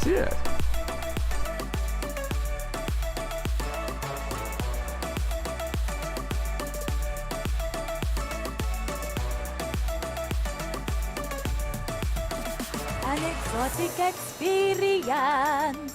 Yeah. An exotic experience.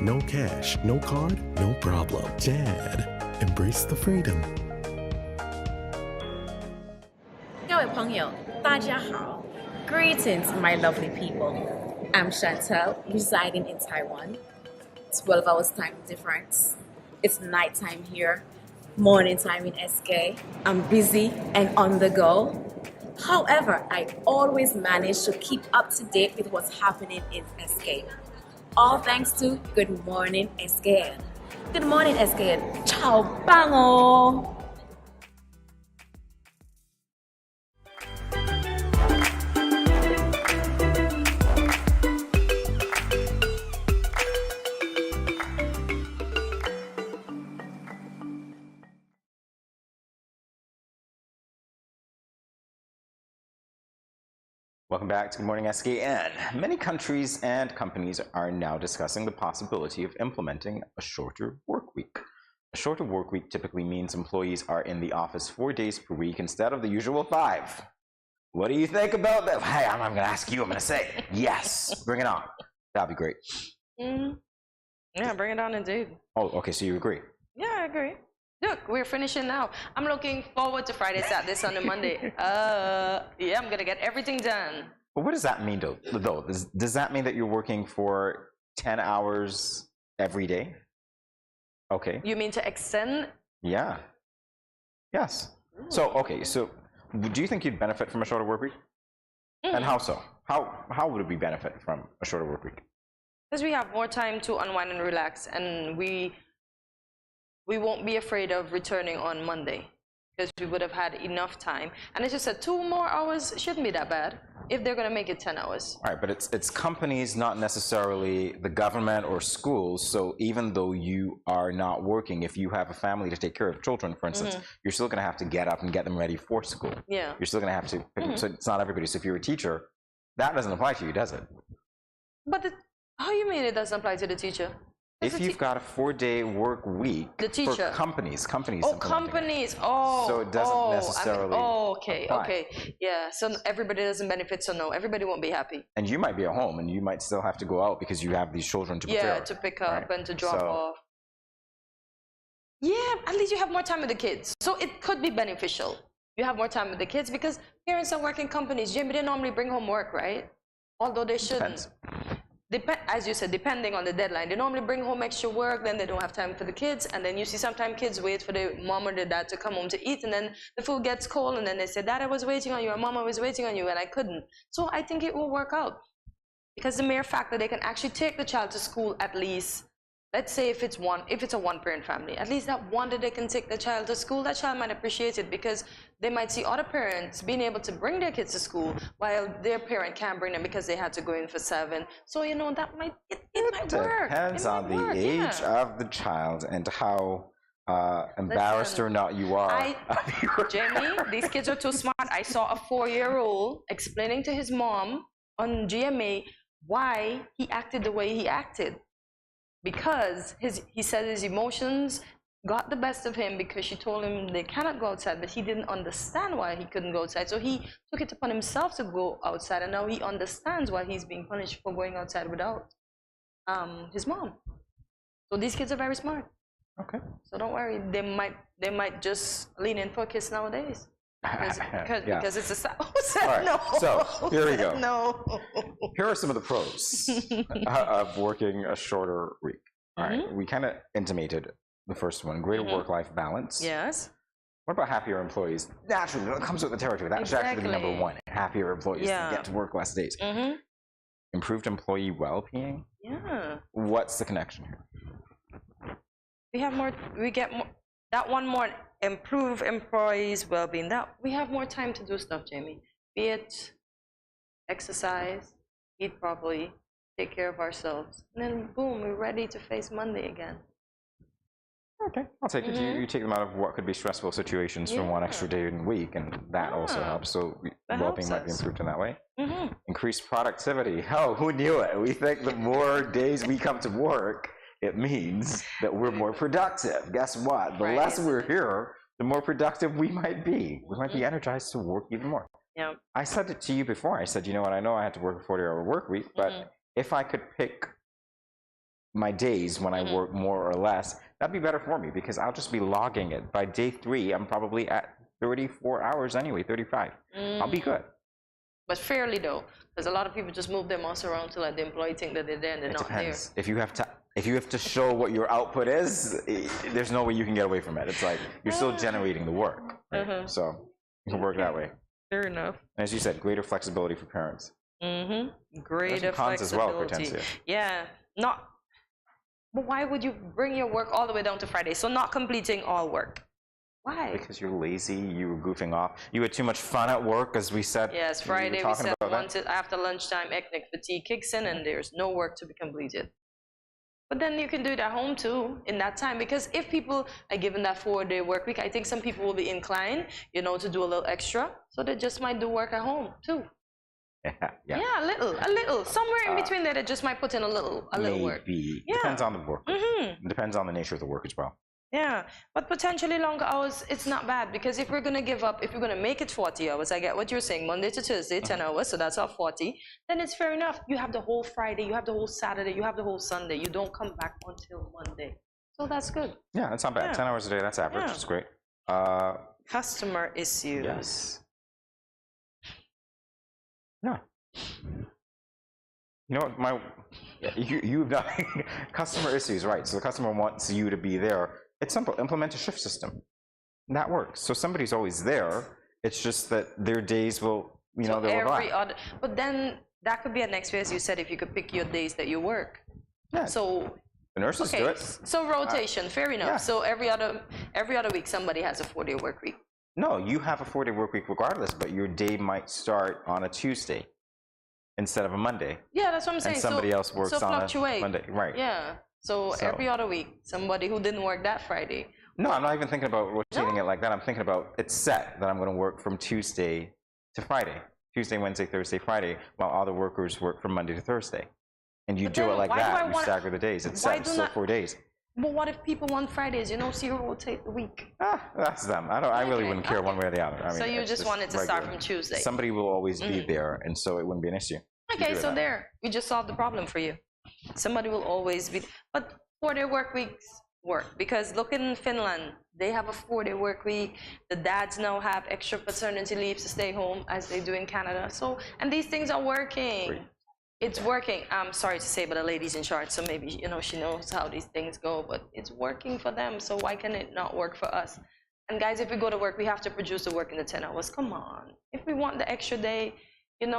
No cash, no card, no problem. Dad, embrace the freedom. 各位朋友，大家好. Greetings, my lovely people. I'm Chantel, residing in Taiwan. 12 hours time difference. It's nighttime here, morning time in SK. I'm busy and on the go. However, I always manage to keep up to date with what's happening in SK. All thanks to Good Morning SKN. Good Morning SKN. Ciao, bango! Welcome back to Good Morning SKN. Many countries and companies are now discussing the possibility of implementing a shorter work week. A shorter work week typically means employees are in the office 4 days per week instead of the usual 5. What do you think about that? Hey, I'm not going to ask you, I'm going to say yes. Bring it on. That'd be great. Yeah, bring it on indeed. Oh, okay, so you agree? Yeah, I agree. Look, we're finishing now. I'm looking forward to Friday, Saturday, Sunday, Monday. Yeah, I'm gonna get everything done. But what does that mean, though? Does that mean that you're working for 10 hours every day? Okay. You mean to extend? Yeah. Yes. So, okay, so do you think you'd benefit from a shorter work week? And how so? How would we benefit from a shorter work week? Because we have more time to unwind and relax, and we won't be afraid of returning on Monday because we would have had enough time. And as you said, 2 more hours shouldn't be that bad if they're going to make it 10 hours. All right, but it's companies, not necessarily the government or schools. So even though you are not working, if you have a family to take care of children, for instance, you're still going to have to get up and get them ready for school. Yeah. You're still going to have to. So it's not everybody. So if you're a teacher, that doesn't apply to you, does it? But how you mean it doesn't apply to the teacher? If you've got a 4-day work week for companies. Oh, companies. Oh, so it doesn't necessarily. Okay. Yeah. So everybody doesn't benefit. So no, everybody won't be happy. And you might be at home, and you might still have to go out because you have these children to prepare. Yeah, to pick up and to drop off. Yeah, at least you have more time with the kids. So it could be beneficial. You have more time with the kids because parents are working companies. Jamie, they normally bring home work, right? Although they shouldn't. As you said, depending on the deadline, they normally bring home extra work, then they don't have time for the kids, and then you see sometimes kids wait for their mom or their dad to come home to eat, and then the food gets cold, and then they say, Dad, I was waiting on you, or Mama was waiting on you, and I couldn't. So I think it will work out. Because the mere fact that they can actually take the child to school at least, let's say if it's a one-parent family, at least that one that they can take the child to school, that child might appreciate it because they might see other parents being able to bring their kids to school while their parent can't bring them because they had to go in for 7. So, you know, that might, it might work. Depends on the age of the child and how embarrassed or not you are. Jamie, these kids are too smart. I saw a 4-year-old explaining to his mom on GMA why he acted the way he acted. Because he said his emotions got the best of him because she told him they cannot go outside, but he didn't understand why he couldn't go outside. So he took it upon himself to go outside, and now he understands why he's being punished for going outside without his mom. So these kids are very smart. Okay. So don't worry, they might just lean in for a kiss nowadays. Because it's a right. No. So here we go. No. Here are some of the pros of working a shorter week. All right. We kind of intimated the first one: greater work-life balance. Yes. What about happier employees? Naturally, it comes with the territory. That should actually be number 1. Happier employees get to work less days. Improved employee well-being. Yeah. What's the connection here? We get more. That one more. Improve employees' well-being. That we have more time to do stuff, Jamie. Be it exercise, eat properly, take care of ourselves, and then boom, we're ready to face Monday again. Okay, I'll take it. You take them out of what could be stressful situations for 1 extra day in the week, and that also helps. So well-being might be improved in that way. Increased productivity. Oh, who knew it? We think the more days we come to work, it means that we're more productive. Guess what? The less we're here, the more productive we might be. We might be energized to work even more. Yeah. I said it to you before. I said, you know what? I know I had to work a 40-hour work week, but if I could pick my days when I work more or less, that'd be better for me because I'll just be logging it. By day 3, I'm probably at 34 hours anyway, 35. I'll be good. But fairly though, because a lot of people just move their mouse around to let the employee think that they're there and they're not there. If you have to show what your output is, there's no way you can get away from it. It's like you're still generating the work, right? So you can work that way. Fair enough. And as you said, greater flexibility for parents. Greater cons flexibility. as well, Hortensia. Yeah. But why would you bring your work all the way down to Friday? So not completing all work. Why? Because you're lazy, you were goofing off. You had too much fun at work, as we said. Yes, Friday we said once after lunchtime, ethnic fatigue kicks in and there's no work to be completed. But then you can do it at home too in that time, because if people are given that 4-day work week, I think some people will be inclined, you know, to do a little extra, so they just might do work at home too. Yeah, a little, somewhere in between there, they just might put in a little work. Maybe. Depends on the work. Depends on the nature of the work as well. Yeah, but potentially longer hours, it's not bad, because if we're going to give up, if we're going to make it 40 hours, I get what you're saying, Monday to Tuesday, 10 hours, so that's our 40, then it's fair enough. You have the whole Friday, you have the whole Saturday, you have the whole Sunday. You don't come back until Monday. So that's good. Yeah, it's not bad. Yeah. 10 hours a day, that's average. Yeah. It's great. Customer issues. Yes. Yeah. You know what, you've done customer issues, right? So the customer wants you to be there. It's simple. Implement a shift system. That works. So somebody's always there. It's just that their days will, they'll overlap. But then that could be an next way, as you said, if you could pick your days that you work. Yeah. So the nurses do it. So rotation, fair enough. Yeah. So every other week somebody has a 4-day work week. No, you have a 4-day work week regardless, but your day might start on a Tuesday instead of a Monday. Yeah, that's what I'm saying. And somebody else works on a Monday. Right. Yeah. So every other week, somebody who didn't work that Friday. No, I'm not even thinking about rotating it like that. I'm thinking about it's set that I'm going to work from Tuesday to Friday. Tuesday, Wednesday, Thursday, Friday, while other workers work from Monday to Thursday. And you do it like that. You stagger the days. It's set. It's still 4 days. But what if people want Fridays? So you rotate the week. That's them. I really wouldn't care one way or the other. I mean, so you just want it to start from Tuesday. Somebody will always be there, and so it wouldn't be an issue. Okay, so there. We just solved the problem for you. Somebody will always be. But 4-day work weeks work, because look in Finland, they have a 4-day work week. The dads now have extra paternity leaves to stay home, as they do in Canada. So, and these things are working. Great. It's working. I'm sorry to say, but the lady's in charge, so maybe she knows how these things go. But it's working for them, so why can it not work for us? And guys, if we go to work, we have to produce the work in the 10 hours. Come on. If we want the extra day, in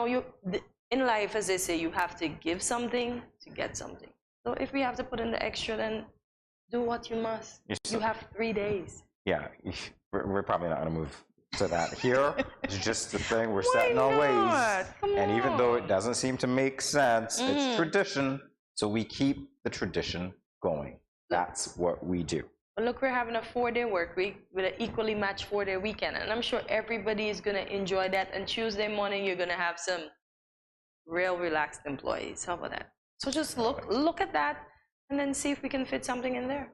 life, as they say, you have to give something to get something. So if we have to put in the extra, then do what you must. You have 3 days. Yeah, we're probably not going to move to that here. It's just the thing. We're set in our ways. And even though it doesn't seem to make sense, it's tradition. So we keep the tradition going. That's what we do. But look, we're having a 4-day work week with an equally matched 4-day weekend. And I'm sure everybody is going to enjoy that. And Tuesday morning, you're going to have some real relaxed employees. How about that? So just look at that and then see if we can fit something in there.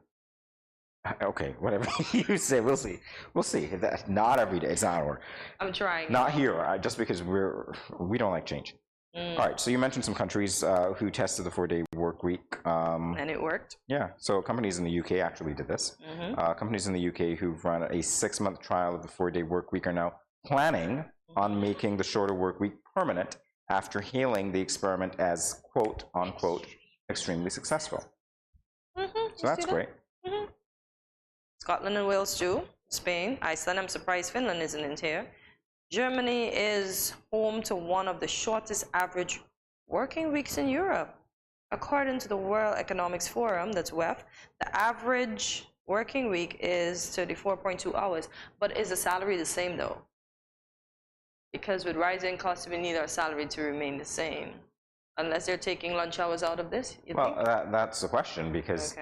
Okay, whatever you say, we'll see. We'll see. Not every day. It's not our. I'm trying. Not here, just because we don't like change. All right. So you mentioned some countries who tested the 4-day work week. And it worked. Yeah. So companies in the UK actually did this. Companies in the UK who've run a 6-month trial of the 4-day work week are now planning on making the shorter work week permanent after hailing the experiment as quote unquote extremely successful. So that's great. Scotland and Wales too. Spain, Iceland. I'm surprised Finland isn't in here. Germany is home to one of the shortest average working weeks in Europe. According to the World Economics Forum, that's WEF, the average working week is 34.2 hours. But is the salary the same though? Because with rising costs, we need our salary to remain the same. Unless they're taking lunch hours out of this, you think? That's the question, because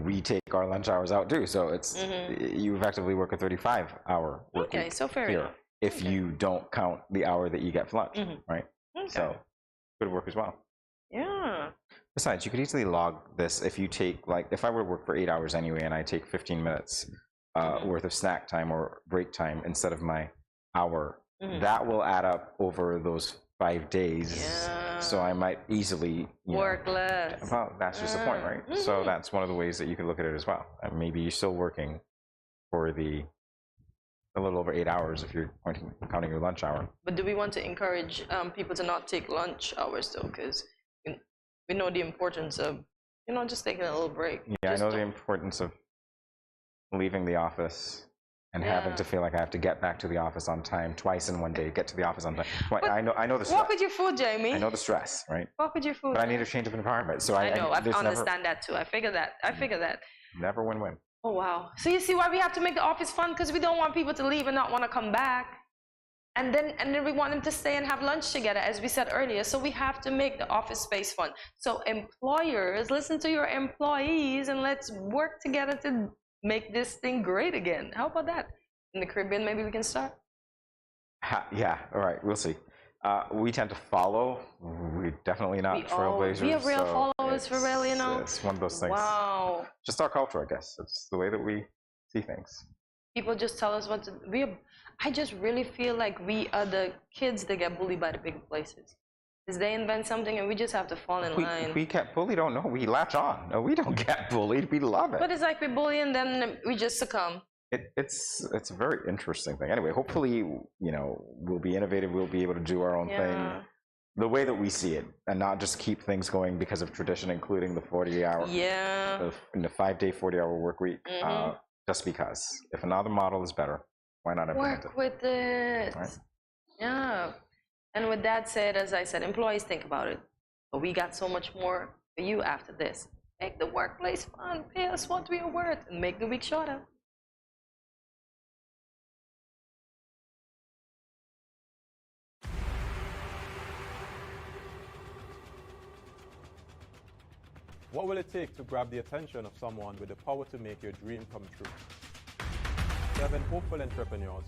we take our lunch hours out too. So it's you effectively work a 35-hour work week so fair here enough. if you don't count the hour that you get for lunch, right? So good work as well. Yeah. Besides, you could easily log this if you take, like, if I were to work for 8 hours anyway and I take 15 minutes worth of snack time or break time instead of my hour, that will add up over those 5 days. Yeah. So I might easily work less. Well, that's just the point, right? So that's one of the ways that you can look at it as well. And maybe you're still working for a little over 8 hours if you're counting your lunch hour. But do we want to encourage people to not take lunch hours though? Because we know the importance of just taking a little break. Yeah, I know the importance of leaving the office and having to feel like I have to get back to the office on time twice in one day, get to the office on time. I know the stress. Walk with your food, Jamie. I know the stress, right? Walk with your food. But I need a change of environment. So I know. I understand that too. I figure that. Never win-win. Oh, wow. So you see why we have to make the office fun? Because we don't want people to leave and not want to come back. And then we want them to stay and have lunch together, as we said earlier. So we have to make the office space fun. So employers, listen to your employees and let's work together to make this thing great again. How about that? In the Caribbean, maybe we can start? Yeah, all right, we'll see. We tend to follow. We're definitely not trailblazers. We are real followers for real, It's one of those things. Wow. Just our culture, I guess. It's the way that we see things. People just tell us what to do. I just really feel like we are the kids that get bullied by the big places. Is they invent something and we just have to fall in line. We get bullied, don't know. We latch on. No, we don't get bullied. We love it. But it's like we bully and then we just succumb. It's a very interesting thing. Anyway, hopefully, we'll be innovative. We'll be able to do our own thing the way that we see it, and not just keep things going because of tradition, including the 40-hour, the 5-day, 40-hour work week. Just because. If another model is better, why not implement it? Work with it. Right? Yeah. And with that said, as I said, employees, think about it. But we got so much more for you after this. Make the workplace fun, pay us what we are worth, and make the week shorter. What will it take to grab the attention of someone with the power to make your dream come true? 7 hopeful entrepreneurs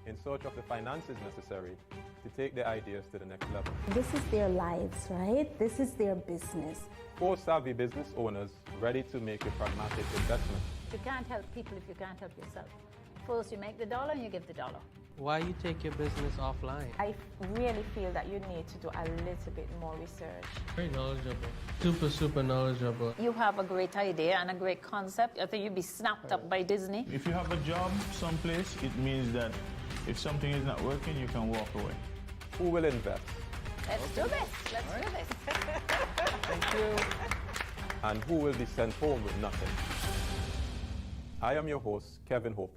in search of the finances necessary to take their ideas to the next level. This is their lives, right? This is their business. 4 savvy business owners ready to make a pragmatic investment. You can't help people if you can't help yourself. First, you make the dollar and you give the dollar. Why you take your business offline? I really feel that you need to do a little bit more research. Very knowledgeable. Super knowledgeable. You have a great idea and a great concept. I think you'd be snapped up by Disney. If you have a job someplace, it means that if something is not working, you can walk away. Who will invest? Let's do this. Let's do this. Thank you. And who will be sent home with nothing? I am your host, Kevin Hope.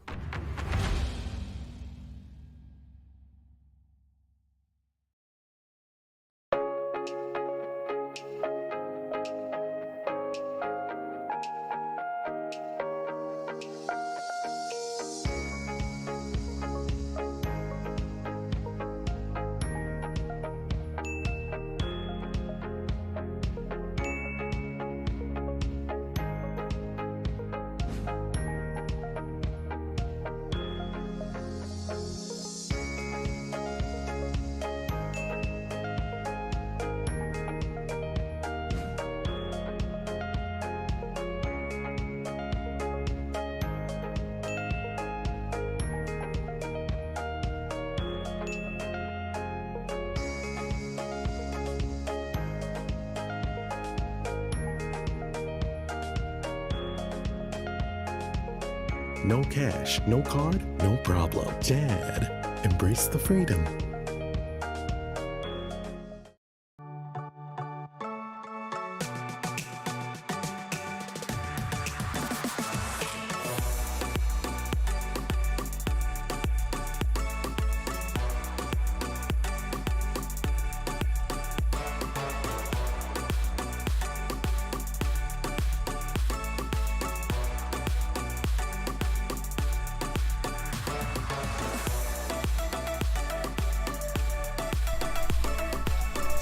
No cash, no card, no problem. Dad, embrace the freedom.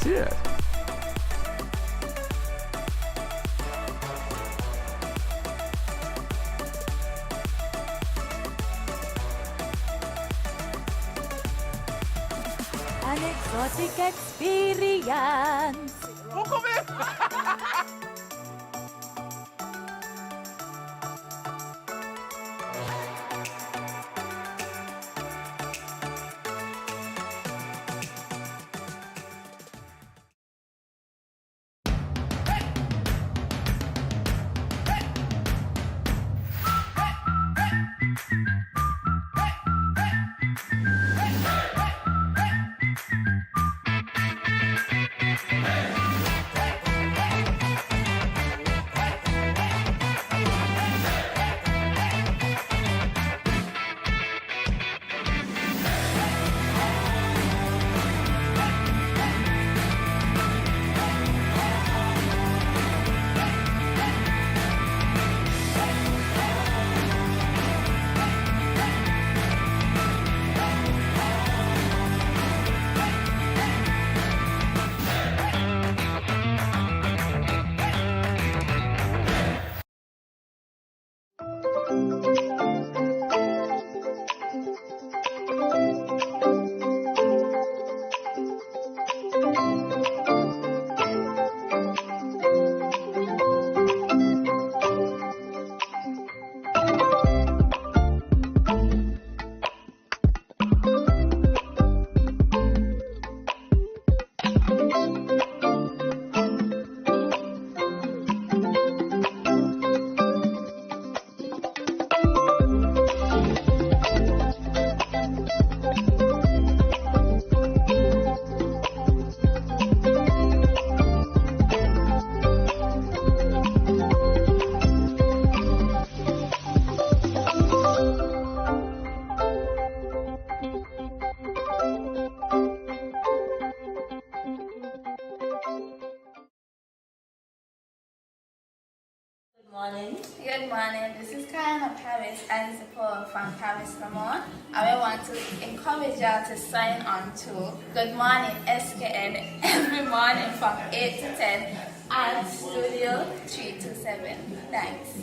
Yeah. An exotic experience. Paris and the poem from Paris, Ramon. And we want to encourage y'all to sign on to Good Morning SKN every morning from 8 to 10 at Studio 327. Thanks.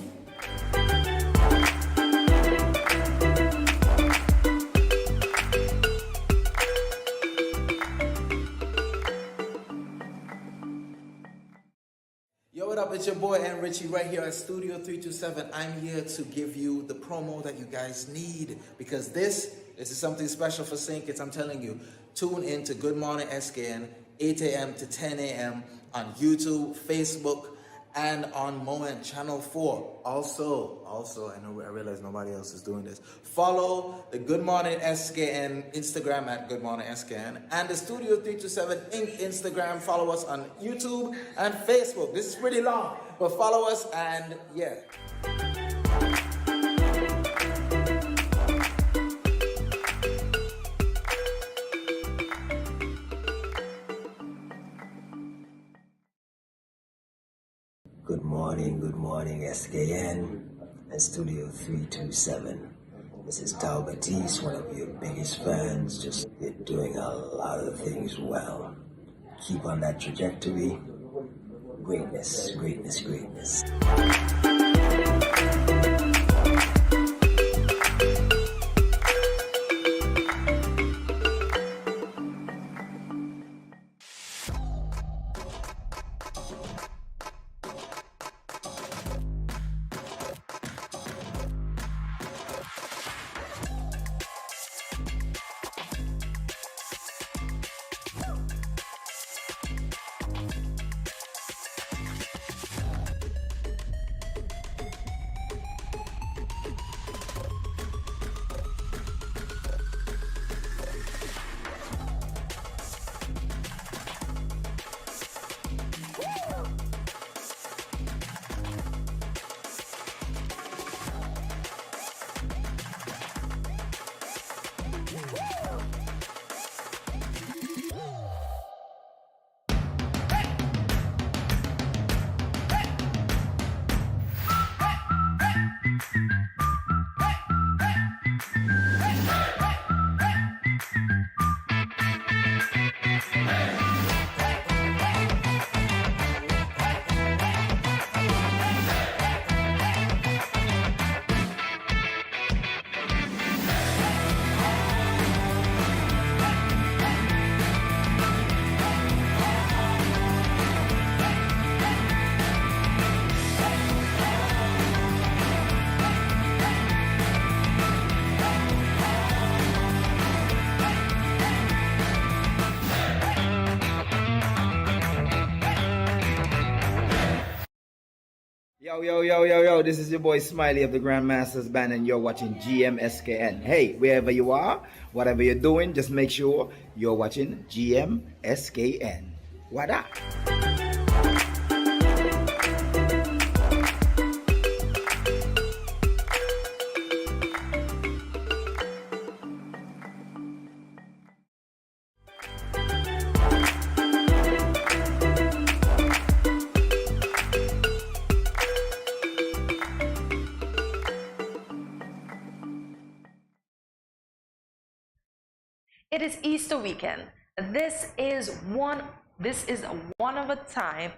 Yo, what up? It's your boy and Richie right here at Studio 327. I'm here to give you the promo that you guys need because this is something special for St. Kitts. I'm telling you, tune in to Good Morning SKN, 8 a.m. to 10 a.m. on YouTube, Facebook, and on Moment Channel 4. Also, I realize nobody else is doing this. Follow the Good Morning SKN Instagram at Good Morning SKN and the Studio 327 Inc. Instagram. Follow us on YouTube and Facebook. This is pretty long, but follow us and yeah. Good morning, SKN and Studio 327. This is Tao Batiste, one of your biggest fans. Just you're doing a lot of things well. Keep on that trajectory. Greatness, greatness, greatness. Yo, this is your boy Smiley of the Grandmasters Band and you're watching GMSKN. Hey, wherever you are, whatever you're doing, just make sure you're watching GMSKN. What up? It is Easter weekend. This is one of a time.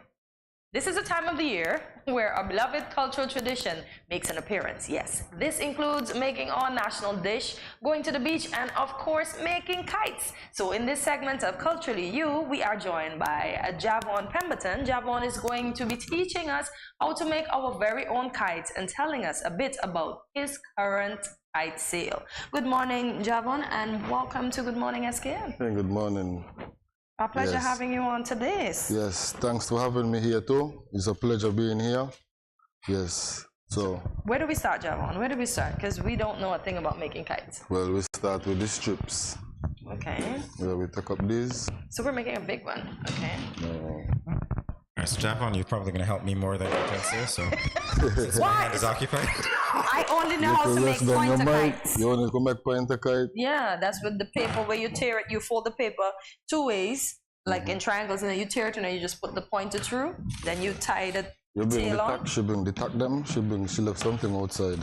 This is a time of the year where our beloved cultural tradition makes an appearance. Yes, this includes making our national dish, going to the beach, and of course, making kites. So in this segment of Culturally You, we are joined by Javon Pemberton. Javon is going to be teaching us how to make our very own kites and telling us a bit about his current kite sale. Good morning, Javon, and welcome to Good Morning SKN. Hey, good morning. Our pleasure having you on today. Yes, thanks for having me here too. It's a pleasure being here. Yes, so. Where do we start, Javon? Where do we start? Because we don't know a thing about making kites. Well, we start with the strips. Okay. Yeah, we take up these. So we're making a big one, okay. Alright, so Javon, you're probably going to help me more than you can say, so since my hand is occupied. I only know how to make pointer kites. You only can make pointer kite? Yeah, that's with the paper where you tear it, you fold the paper two ways, like in triangles, and then you tear it and then you just put the pointer through. Then you tie You bring the tail on? tack, she bring the tack them, she left something outside.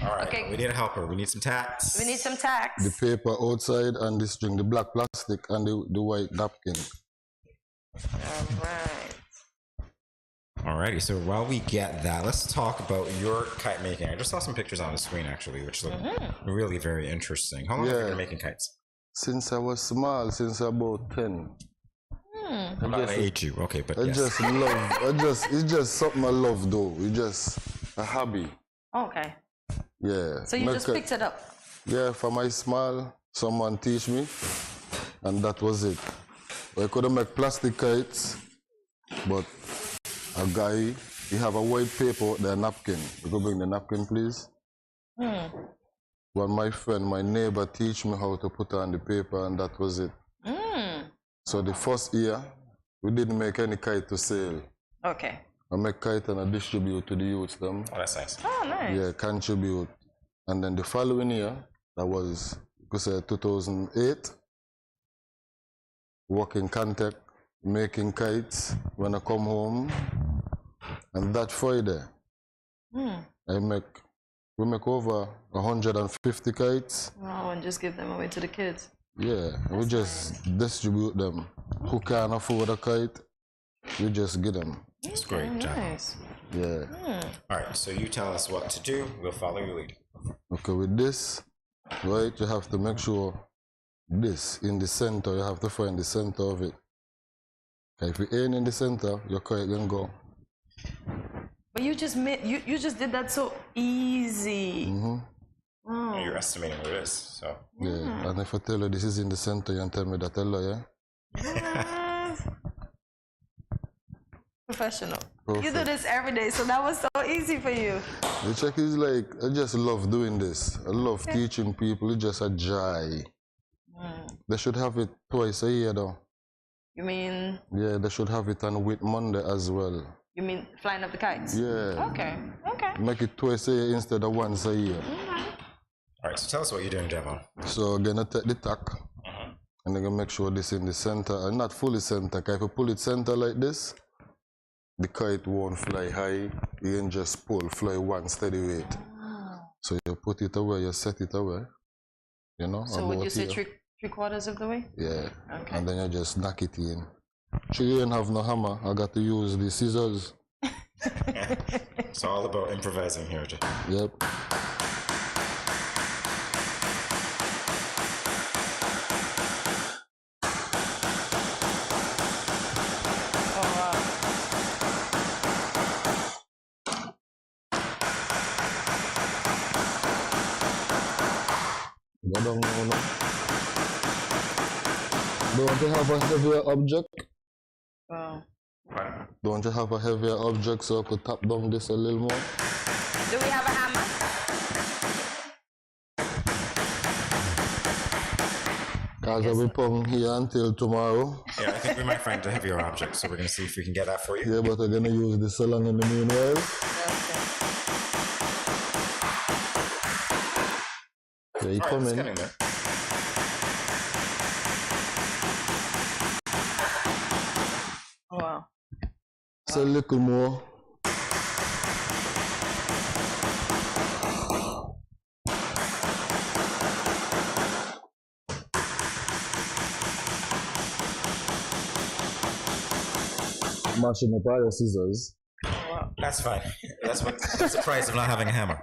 All right, we need a helper. We need some tacks. We need some tacks. The paper outside and the string, the black plastic and the white napkin. All right. Alrighty, so while we get that, let's talk about your kite making. I just saw some pictures on the screen actually, which look really very interesting. How long have you been making kites? Since I was small, since about 10. I'm not gonna age you, okay, but I yes. just love, it's just something I love though. It's just a hobby. Okay. Yeah. So you just picked it up? Yeah, from my small, someone teach me, and that was it. I couldn't make plastic kites, but a guy, he have a white paper out there, napkin. You go bring the napkin, please. Well, my friend, my neighbor teach me how to put on the paper, and that was it. So the first year, we didn't make any kite to sell. Okay. I make kite and I distribute to the youths them. Oh, that's nice. Oh, nice. Yeah, contribute. And then the following year, that was, you could say 2008, working contact, making kites when I come home. And that Friday, we make over 150 kites. Wow, and just give them away to the kids. Yeah, and we just distribute them. Who can't afford a kite, we just get them. That's great, Jack. Nice. Yeah. All right, so you tell us what to do. We'll follow your lead. Okay, with this, right, you have to make sure this in the center, you have to find the center of it. Okay, if you ain't in the center, your kite can go. But you just you just did that so easy. Oh. You're estimating where it is, so. Yeah, and if I tell you this is in the center, you can tell me that I lie, yeah? Professional. Perfect. You do this every day, so that was so easy for you. The check is like, I just love doing this. I love teaching people. It's just a joy. They should have it twice a year though. You mean? Yeah, they should have it on Whit Monday as well. You mean flying up the kites? Yeah. Okay. Okay. Make it twice a year instead of once a year. All right, so tell us what you're doing, Devon. So I'm gonna take the tack and I'm gonna make sure this in the center and not fully center. Cause if you pull it center like this, the kite won't fly high. You can just fly one steady weight. So you put it away, you set it away. You know? So would you say three quarters of the way? Yeah. Okay. And then you just knock it in. You don't have no hammer. I got to use the scissors. It's all about improvising here, Jay. Yep. Don't you have a heavier object? Wow. Don't you have a heavier object so I could tap down this a little more? Do we have a hammer? Because I'll be putting here until tomorrow. Yeah, I think we might find a heavier object, so we're going to see if we can get that for you. Yeah, but I'm going to use the salon in the meanwhile. Yeah, you come in. Oh, wow. It's a little more. Mashing up all your scissors. That's fine. That's the price of not having a hammer.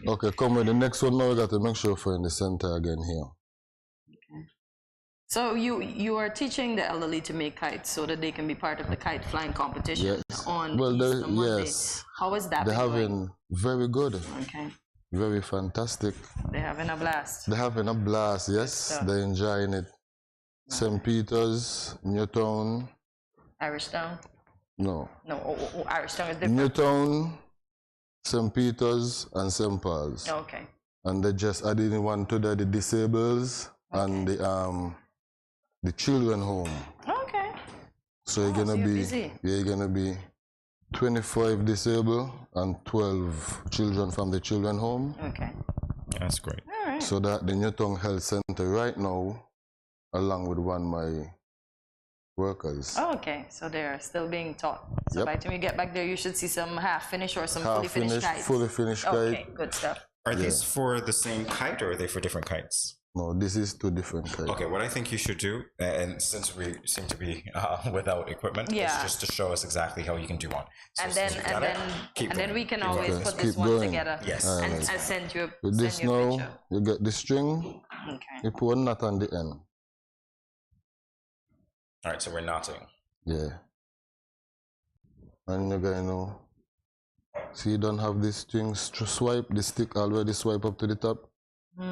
Okay, come with the next one now. We got to make sure we're in the center again here. Okay. So you are teaching the elderly to make kites so that they can be part of the kite flying competition on Easter Monday. Yes. How is that? They're having very good. Okay. Very fantastic. They're having a blast. They're having a blast, yes. They're enjoying it. St. Peter's, Newtown. Irish Town? No. No, Irish Town is different. Newtown, St. Peter's, and St. Paul's. Okay. And they just added one to the disables and the children home. Okay. So you're gonna you're gonna be 25 disabled and 12 children from the children home. Okay. That's great. All right. So that the Newtown Health Center right now, along with one workers. Oh, okay, so they're still being taught. So Yep. by the time you get back there, you should see some half-finished or some fully finished kites. Fully finished kite. Okay, good stuff. Are these for the same kite or are they for different kites? No, this is 2 different kites. Okay, what I think you should do, and since we seem to be without equipment, is just to show us exactly how you can do one. So And then we can always put this Keep one going. together. Yes. And send you With this a now, picture. you get the string, Okay. you put a knot on the end. All right, so we're knotting. Yeah. And you're going to, see you don't have this string swipe, the stick already swipe up to the top.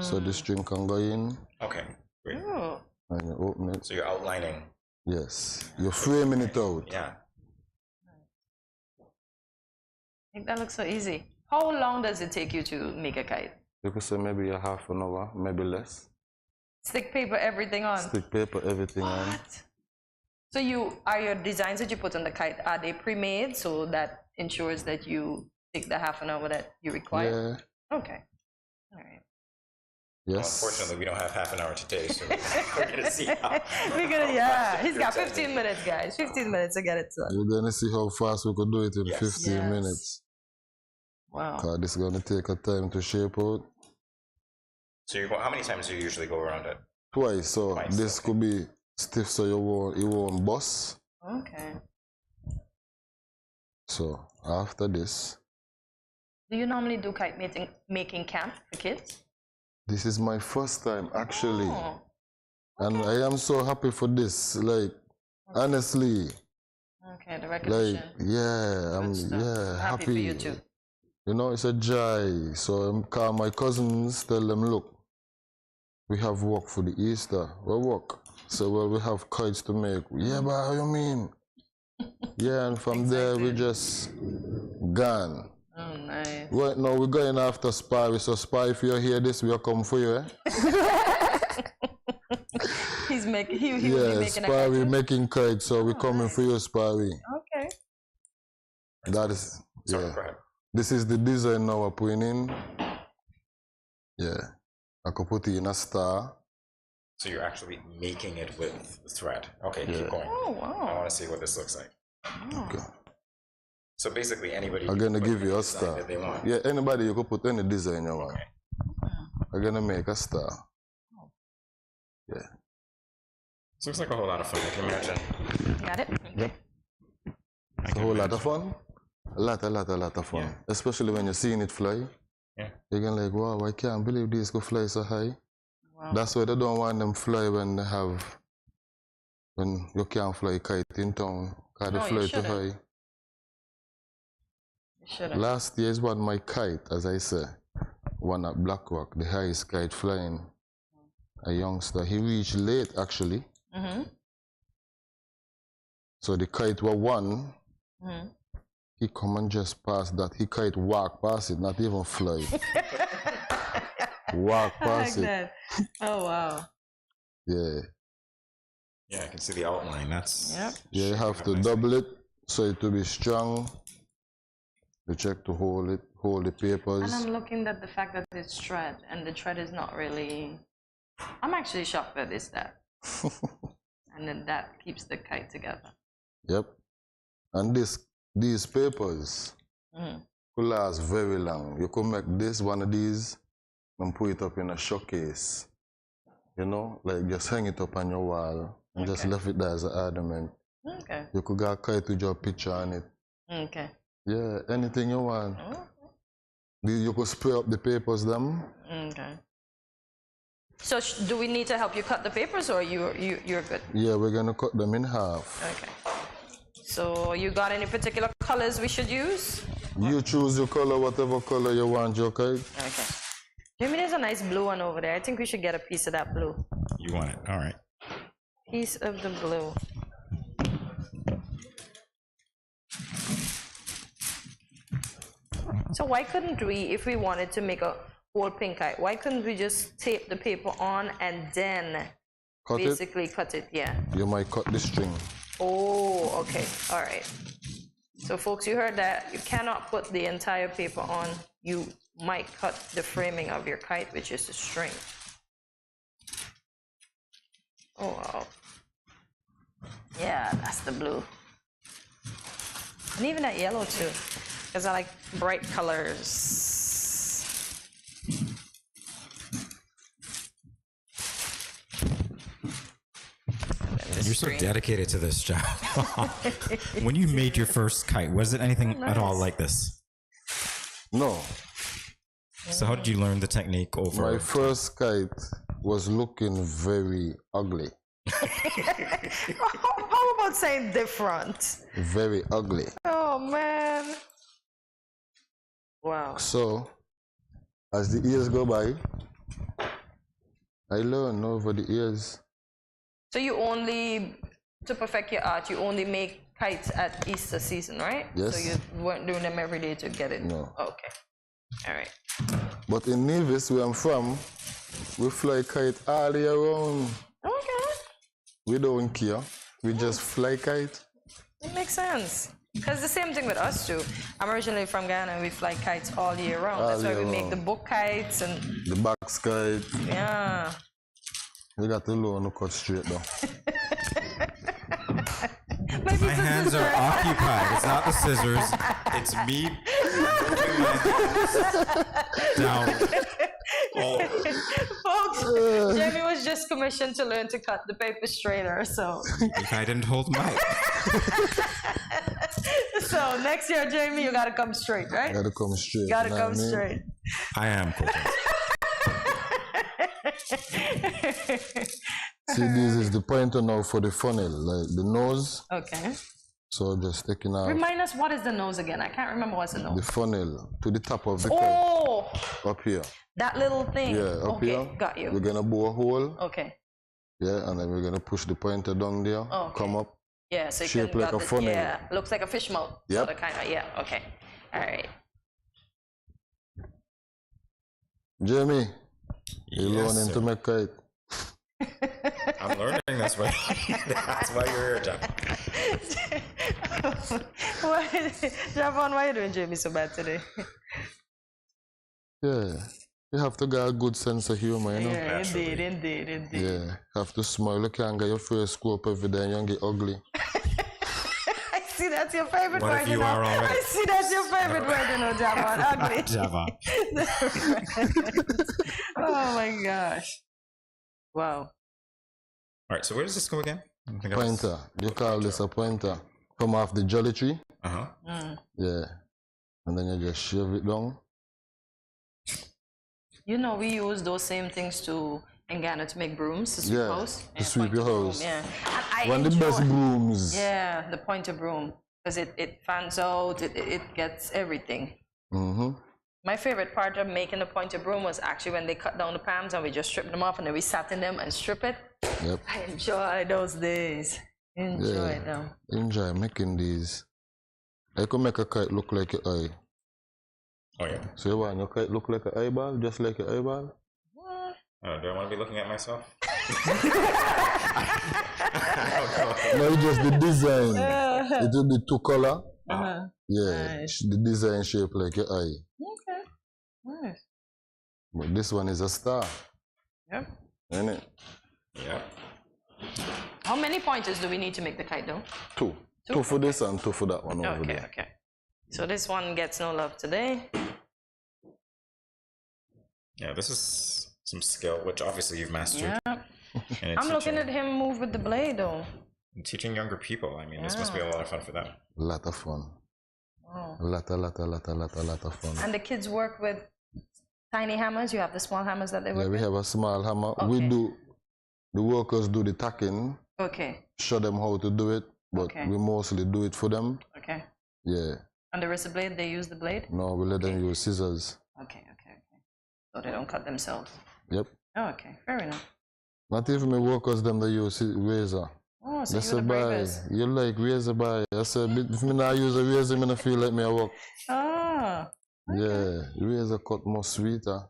So the string can go in. Okay, great. Oh. And you open it. So you're outlining. Yes. You're framing it out. Yeah. I think that looks so easy. How long does it take you to make a kite? You could say maybe a half an hour, maybe less. Stick paper, everything on. Stick paper, everything on. So your designs that you put on the kite, are they pre-made so that ensures that you take the half an hour that you require? Yeah. Okay. All right. Yes. Well, unfortunately, we don't have half an hour today, so we're going to see how. He's got 15 minutes, guys. 15 minutes to get it done. We're going to see how fast we could do it in 15 minutes. Wow. Because this is going to take a time to shape out. So how many times do you usually go around it? Twice. So this could be stiff so you won't bust. Okay. So after this. Do you normally do kite making camp for kids? This is my first time actually. Oh. And I am so happy for this. Like, honestly. Okay, the recognition. Like, yeah, I'm happy. For you too. You know, it's a joy. So I call my cousins, tell them, look, we have work for the Easter. We work. So well, we have kites to make. Yeah, but how you mean? Yeah, and from there we just gone. Oh, nice. Right now we're going after Spy. So Spy, if you hear this, we'll come for you. He's making. He yeah, will be making Spy, we're making kites, so we're coming for you, Spy. Okay. That is. Sorry, yeah. go ahead. This is the design now we're putting in. Yeah. I could put it in a star. So you're actually making it with thread. Okay, keep going. Oh, wow. I want to see what this looks like. Okay. So basically anybody I'm going to give you a design star. that they want. Yeah, anybody, you could put any design you want. I'm going to make a star. Yeah. This looks like a whole lot of fun, I can imagine. Got it? Yep. It's a whole lot of fun. A lot of fun. Yeah. Especially when you're seeing it fly. Yeah. You're going like, wow, I can't believe this could fly so high. Wow. That's why they don't want them fly when you can't fly kite in town. Because they fly too high. Last year is one my kite, as I say, one at Black Rock, the highest kite flying. A youngster. He reached late actually. So the kite was one. He come and just pass that. He kite walk past it, not even fly. Walk past it. That. Oh wow. Yeah. Yeah, I can see the outline. That's yep. Yeah, you have to double it so it will be strong. You check to hold the papers. And I'm looking at the fact that it's thread, and the thread is not really. I'm actually shocked that it's that. And then that keeps the kite together. Yep. And these papers could last very long. You could make one of these and put it up in a showcase. You know, like just hang it up on your wall and just left it there as an ornament. Okay. You could get a kite with your picture on it. Okay. Yeah, anything you want. You could spray up the papers them. Okay. So do we need to help you cut the papers, or you're good? Yeah, we're gonna cut them in half. Okay. So you got any particular colors we should use? You choose your color, whatever color you want your kite. Okay. Jimmy, there's a nice blue one over there. I think we should get a piece of that blue. You want it? All right. Piece of the blue. So why couldn't we, if we wanted to make a whole pink kite, why couldn't we just tape the paper on and then cut it? Yeah. You might cut the string. Oh, okay. All right. So folks, you heard that. You cannot put the entire paper on. You might cut the framing of your kite, which is the string. Oh, wow. Yeah, that's the blue. And even that yellow too, because I like bright colors. You're so dedicated to this job. When you made your first kite, was it anything at all like this? No. So how did you learn the technique over? My first kite was looking very ugly. How about saying different? Very ugly. Oh man. Wow. So, as the years go by, I learn over the years. So you only, to perfect your art, you only make kites at Easter season, right? Yes. So you weren't doing them every day to get it? No. Okay. All right. But in Nevis, where I'm from, we fly kite all year round. Okay. We don't care. We just fly kite. It makes sense. Because the same thing with us too. I'm originally from Ghana and we fly kites all year round. That's why we make the book kites and the box kite. Yeah. We got the low and cut straight down. My hands are occupied. It's not the scissors. It's me moving my hands down. Oh. Folks, Jamie was just commissioned to learn to cut the paper straighter, so. If I didn't hold my. So next year, Jamie, you gotta come straight, right? Gotta come straight. You gotta come straight. I am Cortez. See, this is the pointer now for the funnel, like the nose. Okay. So just taking out. Remind us, what is the nose again? I can't remember what's the nose. The funnel to the top of the kite. Oh! Up here. That little thing. Yeah, up here. Okay, got you. We're gonna bore a hole. Okay. Yeah, and then we're gonna push the pointer down there. Okay. Come up. Yeah, so you shape can like a funnel. Yeah, looks like a fish mouth. Yep. Sort of, kind of. Yeah. Okay. All right. Jamie, you learning to make kite. I'm learning. That's why. That's why you're here, John. Javon, why are you doing Jamie so bad today? Yeah, you have to get a good sense of humor, you know. Yeah, indeed. Yeah, have to smile. You can't get your face scope every day and you don't get ugly. I see that's your favorite What word. if you are already? I see that's your favorite word, you know, Javon. Ugly. Javon. Oh my gosh. Wow. All right, so where does this go again? Pointer. You call this a pointer. Come off the jolly tree. Uh-huh. Yeah. And then you just shave it down. You know, we use those same things in Ghana to make brooms to sweep house. To sweep your house. Yeah. And I One of the best brooms. Yeah, the pointer broom. Because it fans out, it gets everything. Mm-hmm. My favorite part of making the pointer broom was actually when they cut down the palms and we just strip them off and then we sat in them and strip it. Yep. I enjoy those days. Enjoy them. Enjoy making these. I could make a kite look like your eye. Oh, yeah. So you want your kite look like an eyeball, just like your eyeball? Oh, do I want to be looking at myself? No, it's just the design. It will be two color. Yeah, Nice. the design shape like your eye. Okay. Nice. But this one is a star. Yep. Isn't it? Yeah. How many pointers do we need to make the kite though? Two. Two for this and two for that one over there. Okay. So this one gets no love today. Yeah, this is some skill, which obviously you've mastered. Yeah. And I'm looking at him move with the blade though. teaching younger people. I mean, this must be a lot of fun for them. A lot of fun. Oh. A lot of fun. And the kids work with tiny hammers? You have the small hammers that they work Yeah, we with? have a small hammer. Okay. We do, the workers do the tacking. Okay. Show them how to do it, but we mostly do it for them. Okay. Yeah. And the wrist blade, they use the blade? No, we let them use scissors. Okay. So they don't cut themselves. Yep. Oh, okay. Fair enough. Not even my workers, them they use razor. Oh, so they you're say, the bye. bravest. You like razor, bye. I said, if me not use a razor, I don't feel like me a work. Ah. Yeah, razor cut more sweeter.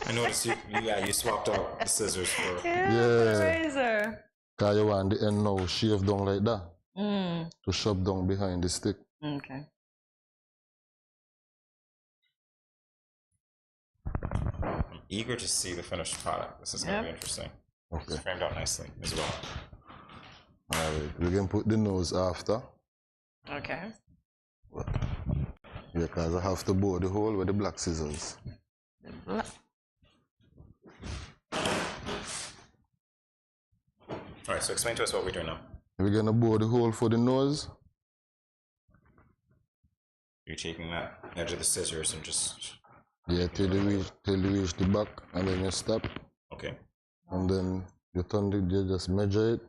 I noticed you swapped out the scissors for the razor. Because you want the end now shave down like that. Mm. To shove down behind the stick. Okay. I'm eager to see the finished product. This is going to be interesting. Okay. It's framed out nicely as well. Alright, we can put the nose after. Okay. Yeah, because I have to bore the hole with the black scissors. All right, so explain to us what we're doing now. We're gonna bore the hole for the nose. You're taking that edge of the scissors and just... Yeah, till you reach the back, and then you stop. Okay. And then you turn it, you just measure it.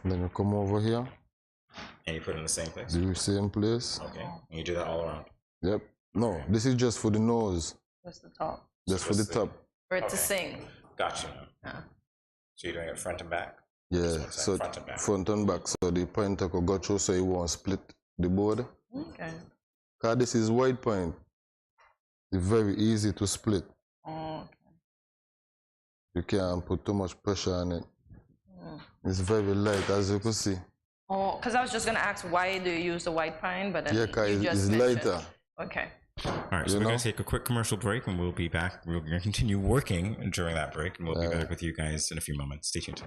And then you come over here. And you put it in the same place? The same place. Okay. And you do that all around? Yep. No, this is just for the nose. Just the top. Just for the top. For it to sing. Gotcha. So you're doing it front and back? Yeah, so front and back. So the pointer could go through so you won't split the board. Okay. Because this is wide point. It's very easy to split. Oh, okay. You can't put too much pressure on it. It's very light, as you can see. Oh, because I was just going to ask, why do you use the white pine? But then Yeah, because it's lighter. Okay. All right, so we're going to take a quick commercial break, and we'll be back. We're going to continue working during that break, and we'll be back with you guys in a few moments. Stay tuned.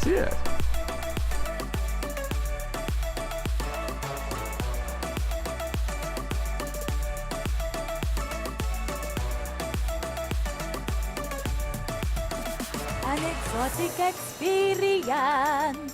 Yeah. An exotic experience.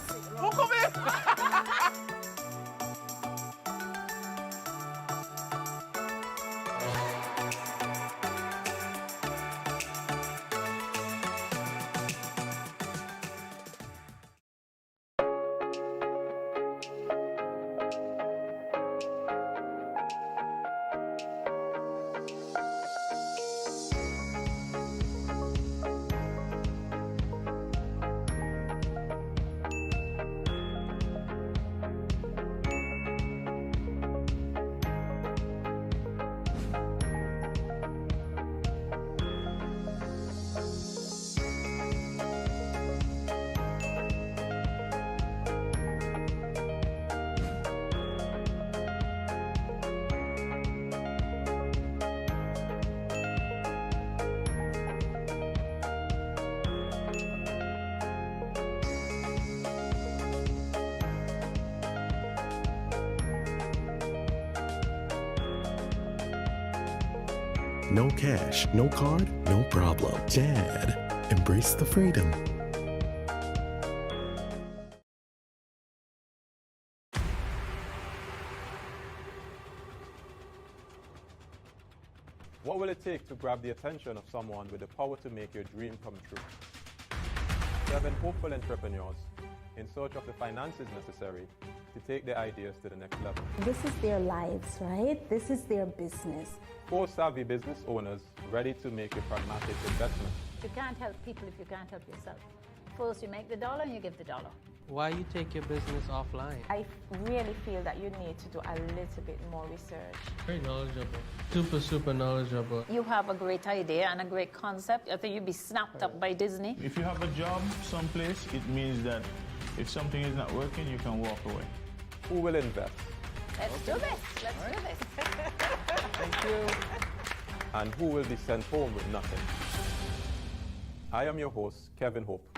No cash, no card, no problem. Jad, embrace the freedom. What will it take to grab the attention of someone with the power to make your dream come true? 7 hopeful entrepreneurs in search of the finances necessary to take their ideas to the next level. This is their lives, right? This is their business. 4 savvy business owners ready to make a pragmatic investment. You can't help people if you can't help yourself. First, you make the dollar and you give the dollar. Why you take your business offline? I really feel that you need to do a little bit more research. Very knowledgeable. Super knowledgeable. You have a great idea and a great concept. I think you'd be snapped up by Disney. If you have a job someplace, it means that if something is not working, you can walk away. Who will invest? Let's do this. Let's do this. Thank you. And who will be sent home with nothing? I am your host, Kevin Hope.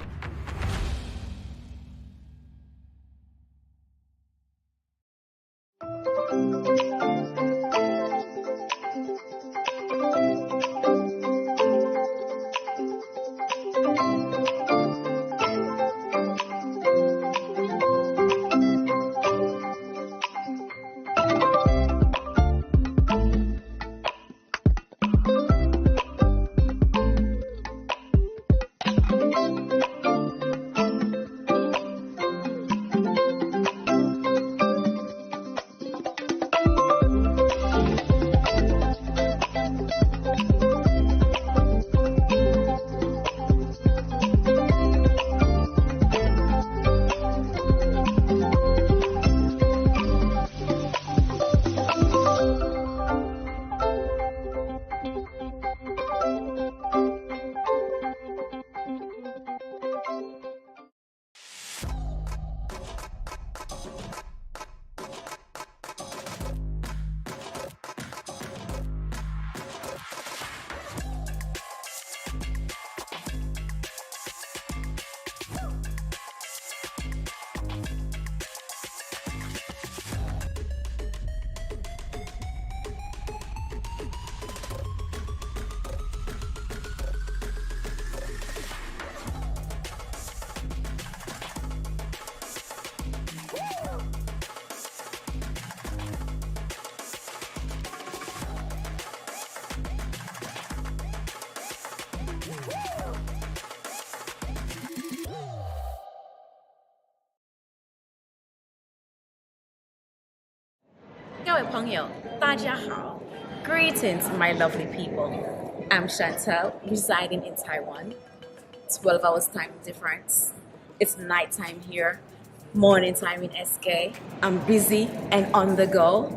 各位朋友，大家好. Greetings, my lovely people. I'm Chantel, residing in Taiwan. 12 hours time difference. It's nighttime here, morning time in SK. I'm busy and on the go.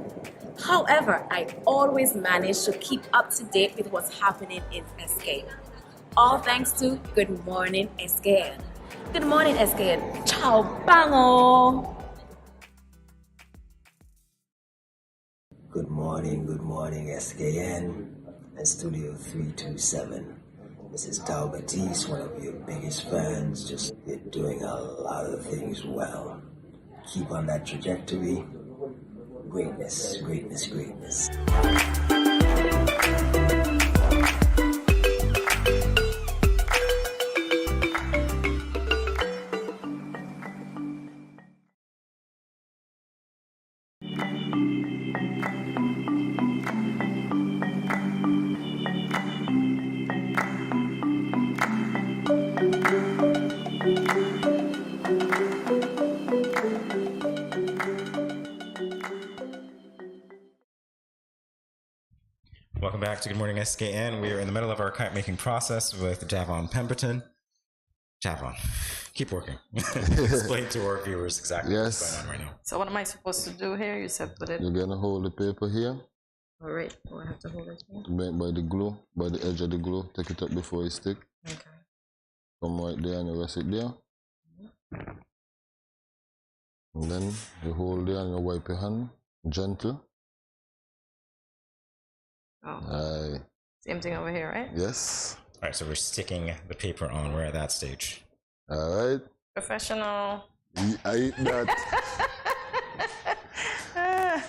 However, I always manage to keep up to date with what's happening in SK. All thanks to Good Morning SKN. Good morning SKN. Ciao bango. Good morning, SKN and Studio 327. This is Taubatis, one of your biggest fans. Just you're doing a lot of things well. Keep on that trajectory. Greatness, greatness, greatness. Welcome back to Good Morning SKN. We are in the middle of our kite making process with Javon Pemberton. Javon, keep working. Explain to our viewers exactly what's going on right now. So what am I supposed to do here? You said put it. You're gonna hold the paper here. All right. Do I have to hold it here? By the glue, by the edge of the glue. Take it up before it stick. Okay. Come right there and you rest it there. And then you hold there and you wipe your hand. Gentle. Oh. Aye. Same thing over here, right? Yes. All right, so we're sticking the paper on. We're at that stage. All right. Professional. I eat that.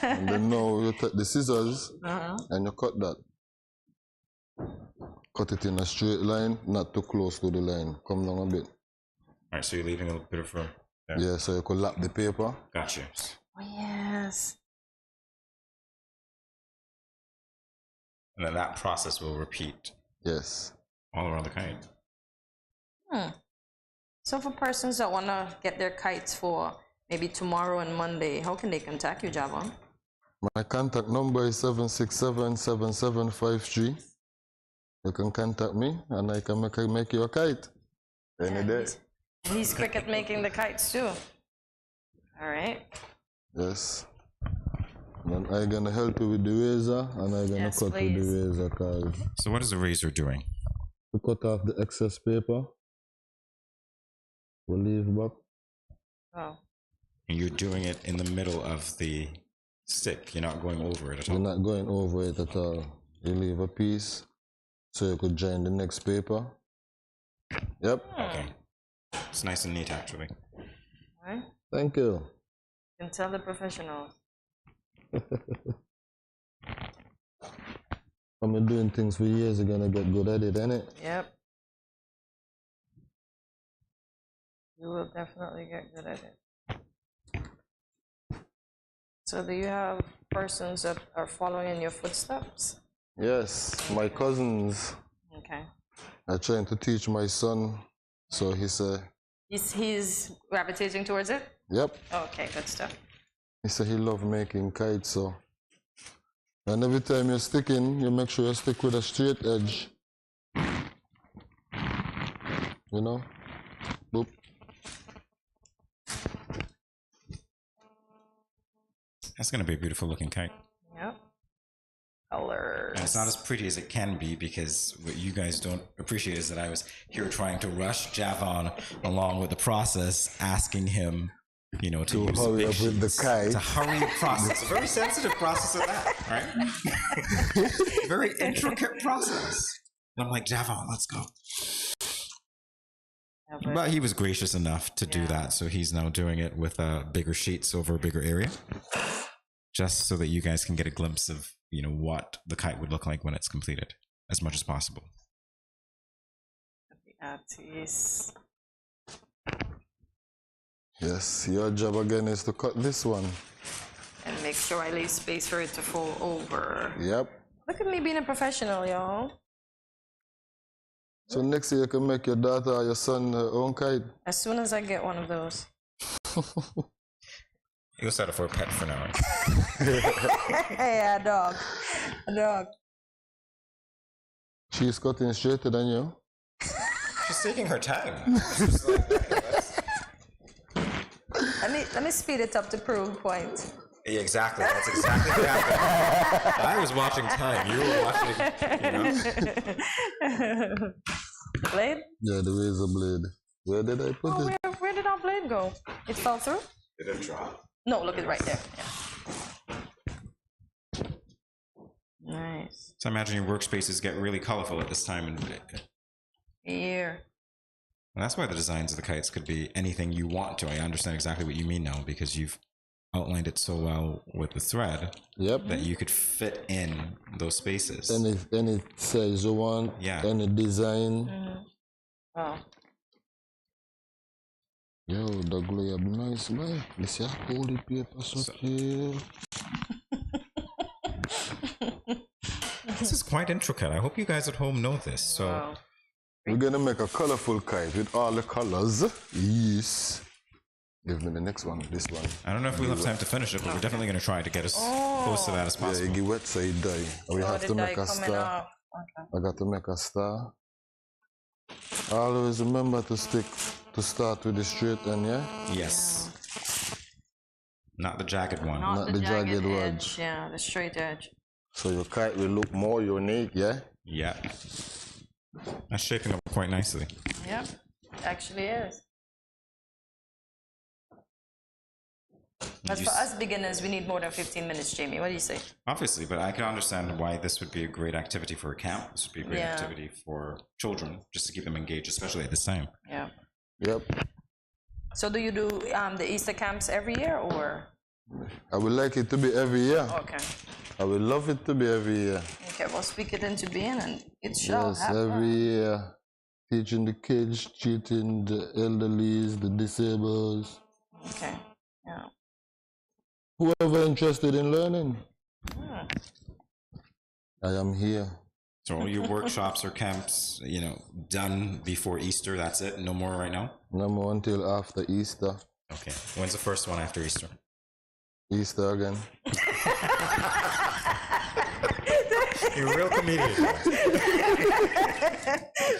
And then now you take the scissors and you cut that. Cut it in a straight line, not too close to the line. Come down a bit. All right, so you're leaving a little bit of room. Yeah, so you could lap the paper. Gotcha. Oh, yes. And then that process will repeat. Yes. All around the kite. So for persons that want to get their kites for maybe tomorrow and Monday, how can they contact you, Javon? My contact number is 767-7753. You can contact me and I can make you a kite any day. He's quick at making the kites too. All right. Yes. And I'm gonna help you with the razor and I'm gonna cut with the razor, cause So what is the razor doing? to cut off the excess paper. We'll leave back. Oh. And you're doing it in the middle of the stick. You're not going over it at all. You're not going over it at all. You leave a piece so you could join the next paper. Yep. Okay. It's nice and neat, actually. All right. Thank you. You can tell the professionals. I've been doing things for years, you're gonna get good at it, innit? Yep. You will definitely get good at it. So do you have persons that are following in your footsteps? Yes, my cousins Okay. are trying to teach my son, so he said, He's gravitating towards it? yep. Okay, good stuff. He said he loved making kites, so. And every time you're sticking, you make sure you stick with a straight edge. You know? Boop. That's going to be a beautiful looking kite. Yep. Colors. And it's not as pretty as it can be because what you guys don't appreciate is that I was here trying to rush Javon along with the process, asking him, you know, to use hurry big up with the sheets, kite. to hurry the process. It's a very sensitive process at that, right? Very intricate process. And I'm like, Javon, let's go. But he was gracious enough to do that, so he's now doing it with bigger sheets over a bigger area, just so that you guys can get a glimpse of, you know, what the kite would look like when it's completed, as much as possible. The artist. Yes, your job again is to cut this one. And make sure I leave space for it to fold over. Yep. Look at me being a professional, y'all. So next year you can make your daughter or your son their own kite. As soon as I get one of those. You'll settle for a pet for now. Yeah, a dog. A dog. She's cutting straighter than you. She's taking her time. Let me speed it up to prove a point. Yeah, exactly. That's exactly what happened. I was watching time. You were watching, Blade? Yeah, the razor blade. Where did I put it? Where did our blade go? It fell through? Did it drop? No, look, it's right there. Yeah. Nice. So I imagine your workspaces get really colorful at this time. And Here. that's why the designs of the kites could be anything you want to. I understand exactly what you mean now because you've outlined it so well with the thread. Yep. That you could fit in those spaces. Any size you want. Yeah. Any design. Oh. Yo, the glue up nice, man. This is holy paper, so cute. This is quite intricate. I hope you guys at home know this. So we're gonna make a colorful kite with all the colors. Yes. Give me the next one. This one. I don't know if we'll have time to finish it, but we're definitely going to try to get as close to that as possible. Yeah, it get wet so it die. We have to make a star. Okay. I got to make a star. Always remember to start with the straight end, yeah? Yes. Not the jagged one. Not the jagged edge. Yeah, the straight edge. So your kite will look more unique, yeah? Yeah. That's shaping up quite nicely. Yep, actually is. As for us beginners, we need more than 15 minutes, Jamie. What do you say? Obviously, but I can understand why this would be a great activity for a camp. This would be a great activity for children, just to keep them engaged, especially at this time. Yeah. Yep. So do you do the Easter camps every year, or? I would like it to be every year. Okay. I would love it to be every year. Okay, well, speak it into being, and it shall happen. Yes, every year. Teaching the kids, treating the elderly, the disabled. Okay, yeah. Whoever interested in learning, I am here. So all your workshops or camps, done before Easter, that's it? No more right now? No more until after Easter. Okay. When's the first one after Easter? Easter again. You're a real comedian.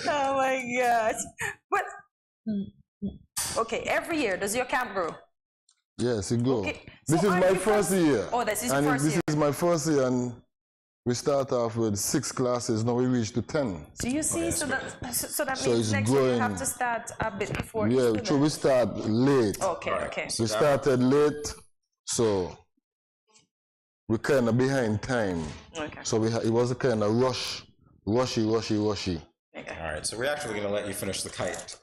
Oh my gosh. But, okay, every year, does your camp grow? Yes, it goes. Okay. This is my first year. Oh, this is your first year. This is my first year, and we start off with 6 classes. Now we reach to 10. So you see, so that So means it's next year you growing. have to start a bit before. Yeah, Easter, so we start late. Okay, okay. We started late, so we're kind of behind time. Okay. So it was a kind of rushy. All right, so we're actually going to let you finish the kite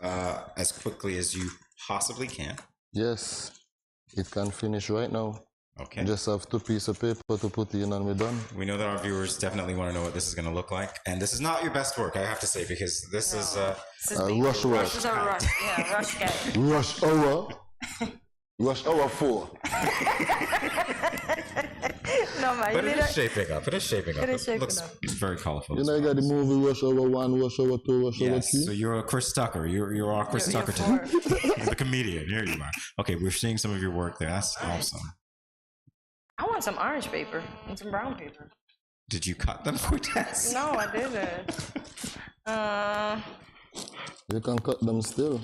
as quickly as you possibly can. Yes, it can finish right now. Okay. Just have 2 pieces of paper to put in and we're done. We know that our viewers definitely want to know what this is going to look like. And this is not your best work, I have to say, because this is rush work. This is a rush, yeah, rush kite. Rush hour. Rush hour 4. No, man, but it is shaping up. It is shaping up. It is shaping looks up. very colorful. You know, you got the movie Rush Hour 1, Rush Hour 2, Rush Hour 3. Yes, so you're a Chris Tucker. You're our Chris Tucker. You're the comedian. Here you are. Okay, we're seeing some of your work there. That's awesome. I want some orange paper and some brown paper. Did you cut them for test? No, I didn't. You can cut them still.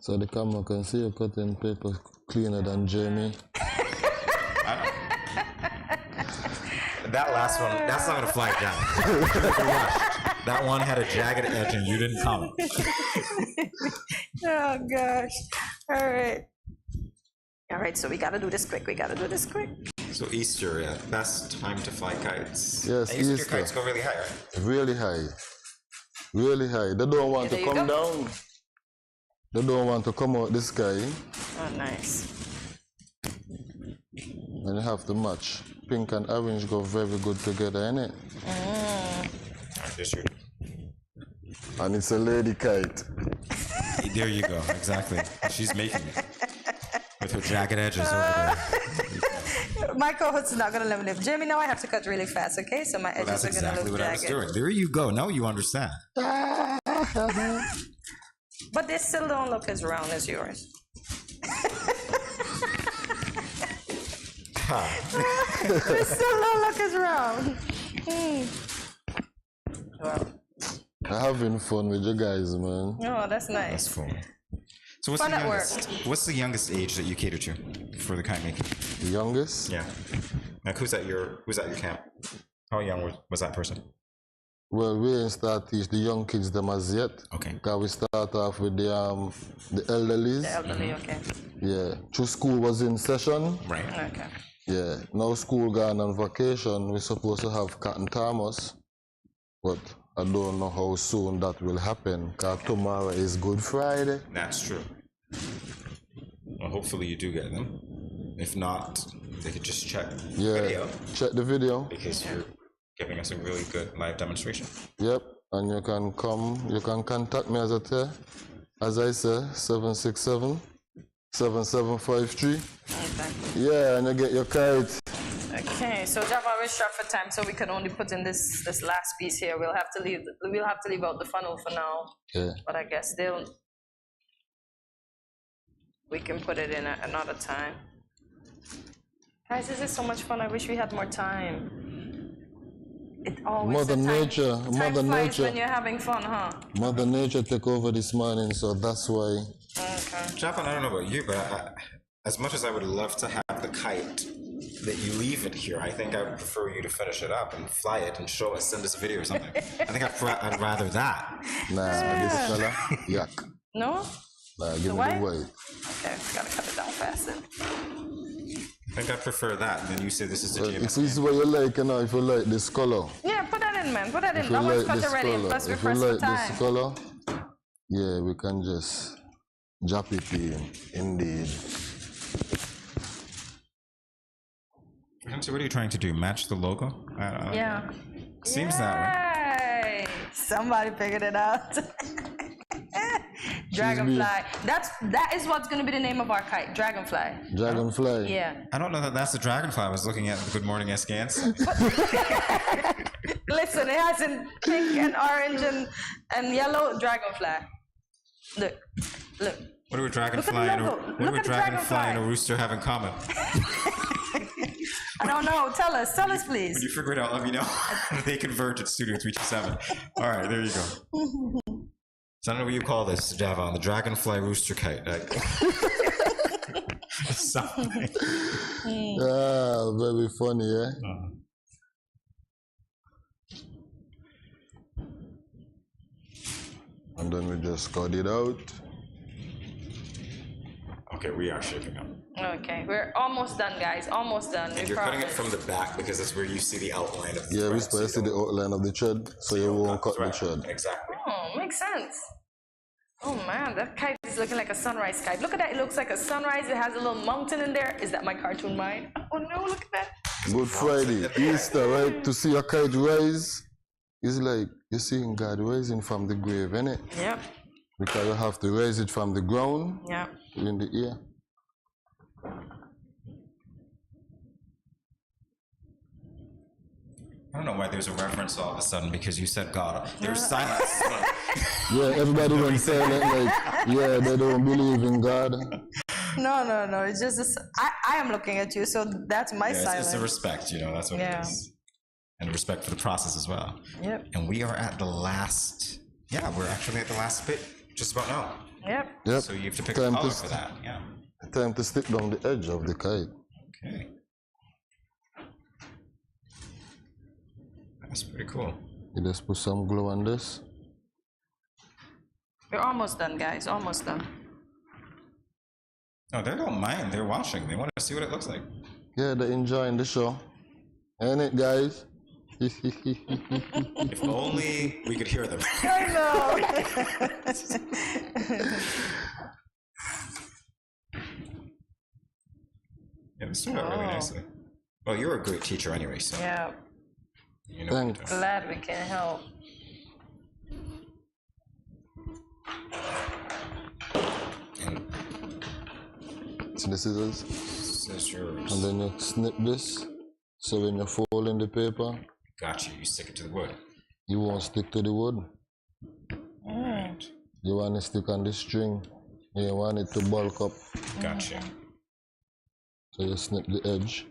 So the camera can see you cutting paper cleaner than Jamie. That last one, that's not going to fly down. That one had a jagged edge and you didn't comment. Oh, gosh. All right, so we got to do this quick. So Easter, yeah, best time to fly kites. Yes, and Easter Easter. kites go really high, right? Really high. Really high. They don't want to come down. They don't want to come out the sky. Oh, nice. And you have to match. Pink and orange go very good together, innit? And it's a lady kite. There you go, exactly. She's making it. With her jagged edges over there. My co-host is not going to let me live. Jamie, now I have to cut really fast, okay? So my edges That's are going to exactly look what I was jagged. doing. There you go. Now you understand. But they still don't look as round as yours. There's still no lookers around. Wow. I'm having fun with you guys, man. Oh, that's nice. That's cool. So what's the youngest age that you cater to for the kite making? The youngest? Yeah. Like who's at your camp? How young was that person? Well, we didn't start teach the young kids them as yet. Okay. Because we start off with the elderlies. The elderly, okay. Yeah. True school was in session. Right. Okay. Yeah. Now school gone on vacation. We're supposed to have Cotton Thomas. But I don't know how soon that will happen. Because tomorrow is Good Friday. That's true. Well, hopefully you do get them. If not, they could just check the video. Check the video. Because you're giving us a really good live demonstration. Yep, and you can come, you can contact me as I say, 767-7753. Okay. Yeah, and you get your kite. Okay, so Java, we're strapped for time, so we can only put in this last piece here. We'll have to leave out the funnel for now. Yeah. But I guess we can put it in another time. Guys, this is so much fun. I wish we had more time. It always Mother Nature when you're having fun, huh? Mother Nature took over this morning, so that's why. Okay. Jaffa, I don't know about you, but as much as I would love to have the kite that you leave it here, I think I would prefer you to finish it up and fly it and show us, send us a video or something. I think I'd rather that. Nah, this fella, yuck. No? Nah, give me the weight. Okay, gotta cut it down faster. I think I prefer that. Then you say this is the GM. If this is what you like, you know, if you like this color. Yeah, put that in, man. Put that in. If you That one's like cut this already. color, Plus, we're if you pressed for like this time. color, yeah, we can just drop it in. Indeed. So what are you trying to do? Match the logo? Yeah. Seems that way. Yay! Somebody figured it out. Dragonfly. That is what's gonna be the name of our kite. Dragonfly. Dragonfly. Yeah. I don't know that that's the dragonfly. I was looking at the Good Morning SKN. Listen, it has in pink and orange and yellow dragonfly. Look. What do a dragonfly and a rooster have in common? I don't know. Tell us, please. When you figure it out, let me know. They converge at Studio 327. All right, there you go. So I don't know what you call this, Javon, the dragonfly rooster kite. Something. Ah, very funny, eh? And then we just cut it out. Okay, we are shaping up. Okay, we're almost done, guys. Almost done. And you're cutting it from the back because that's where you see the outline of the Yeah, thread. we're supposed to see the outline of the thread, so you won't cut the thread. Exactly. Oh, makes sense. Oh man, that kite is looking like a sunrise kite. Look at that, it looks like a sunrise. It has a little mountain in there. Is that my cartoon mind? Oh no, look at that. Good Friday, Easter, right? To see a kite rise, it's like you're seeing God rising from the grave, innit? Yep. Because you have to raise it from the ground in the air. I don't know why there's a reference all of a sudden because you said God. There's silence. Yeah, everybody went silent like, yeah, they don't believe in God. No. It's just I am looking at you, so that's my silence. It's a respect, that's what it is. And a respect for the process as well. Yep. And we are at the last, we're actually at the last bit, just about now. Yep. So you have to pick a color for that, Time to stick down the edge of the kite. Okay. That's pretty cool. You just put some glue on this. We're almost done, guys. Almost done. No, they don't mind. They're watching. They want to see what it looks like. Yeah, they're enjoying the show. Ain't it, guys? If only we could hear them. I know. Yeah, this turned out really nicely. Well, you're a great teacher anyway, so. Yeah. You know what you're doing. Glad we can help. See the scissors? Scissors. And then you snip this. So when you fold in the paper, gotcha. You stick it to the wood. You won't stick to the wood. Right. You want to stick on the string. You want it to bulk up. Gotcha. So you snip the edge.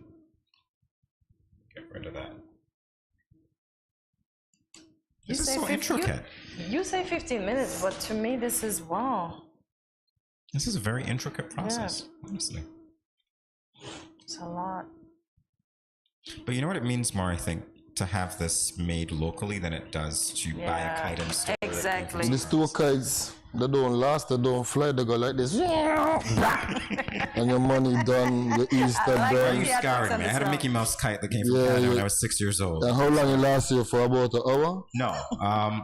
Get rid of that. You This is say so 15 intricate. You say 15 minutes, but to me, this is wow. This is a very intricate process, honestly. It's a lot. But you know what it means more, I think, to have this made locally than it does to buy a kite in store. Exactly. These two kites, they don't last, they don't fly, they go like this. And your money done, your Easter Why are done. you scarring me? I had a Mickey Mouse kite that came from Canada when I was 6 years old. And how long it last you? For about an hour? No,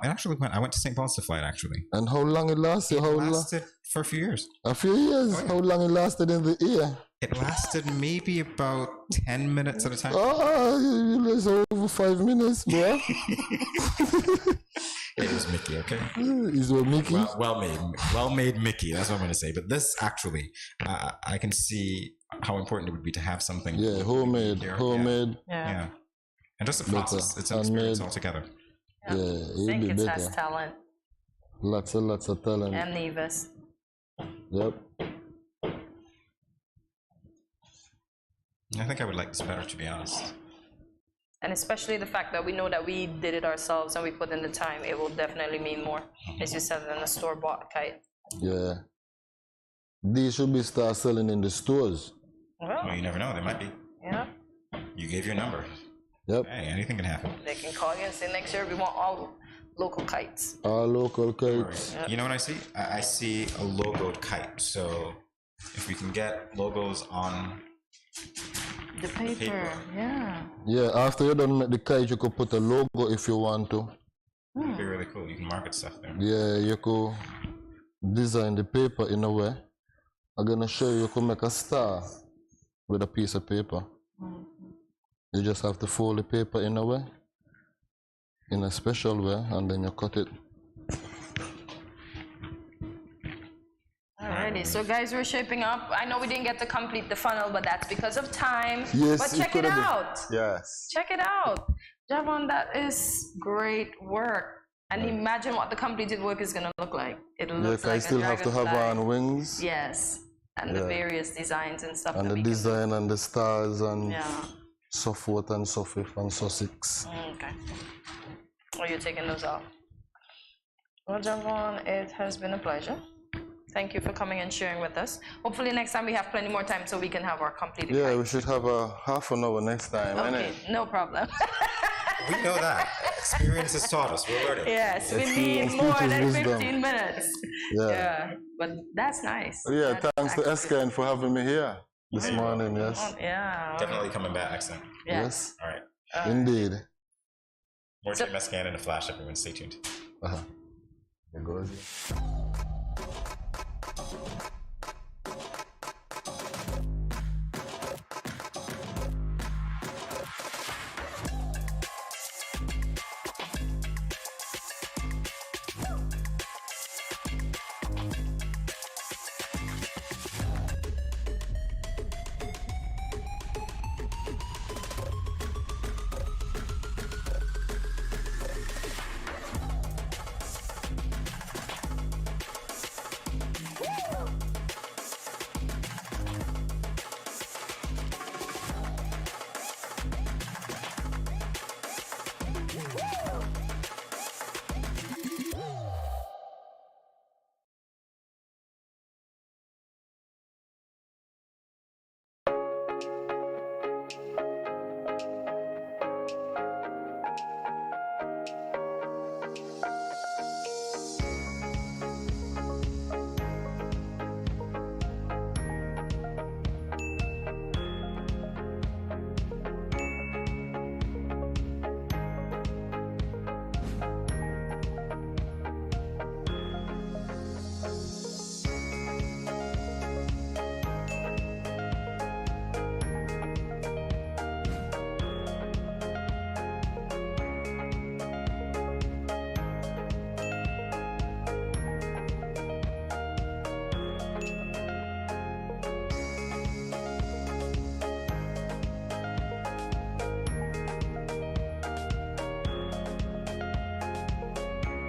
it actually I went to St. Paul's to fly it, actually. And how long it lasted? It lasted for a few years. A few years? Oh, yeah. How long it lasted in the ear? It lasted maybe about 10 minutes at a time. You last over 5 minutes, bro. It was Mickey, okay? Is it Mickey? Well made Mickey, that's what I'm going to say. But this actually, I can see how important it would be to have something. Yeah, homemade. Yeah. And just the process, it's an experience altogether. Yeah, it'd St. be Kitts better. has talent. Lots of talent. And Nevis. Yep. I think I would like this better, to be honest. And especially the fact that we know that we did it ourselves and we put in the time, it will definitely mean more, as you said, than a store-bought kite. Yeah. These should be start selling in the stores. Well, you never know, they might be. Yeah. You gave your number. Yep. Hey, anything can happen. They can call you and say, next year we want all local kites. All local kites. You know what I see? I see a logoed kite. So if we can get logos on the paper, yeah. Yeah, after you done make the kite, you could put a logo if you want to. It'd be really cool. You can market stuff there. Yeah, you could design the paper in a way. I'm gonna show you could make a star with a piece of paper. You just have to fold the paper in a way, in a special way, and then you cut it. Alrighty, so guys, we're shaping up. I know we didn't get to complete the funnel, but that's because of time. Yes, but check it out. Yes. Check it out. Javon, that is great work. And imagine what the completed work is going to look like. It looks Yes, I like still have to have dragonfly. on wings. Yes, and the various designs and stuff. And that the we can design and the stars and Yeah. so forth and so forth and so six. Okay. Oh, you're taking those off. Well, Javon, it has been a pleasure. Thank you for coming and sharing with us. Hopefully next time we have plenty more time so we can have our completed Yeah, kite. we should have a half an hour next time, Okay, innit? no problem. We know that. Experience has taught us. We're learning. Yes, we Experience need more teaches than wisdom. 15 minutes. Yeah. But that's nice. Yeah, That's thanks to SKN for having me here this morning, yes. Yeah. Definitely coming back next time. Yes. All right. Indeed. More GM SKN in a flash, everyone. Stay tuned. There goes.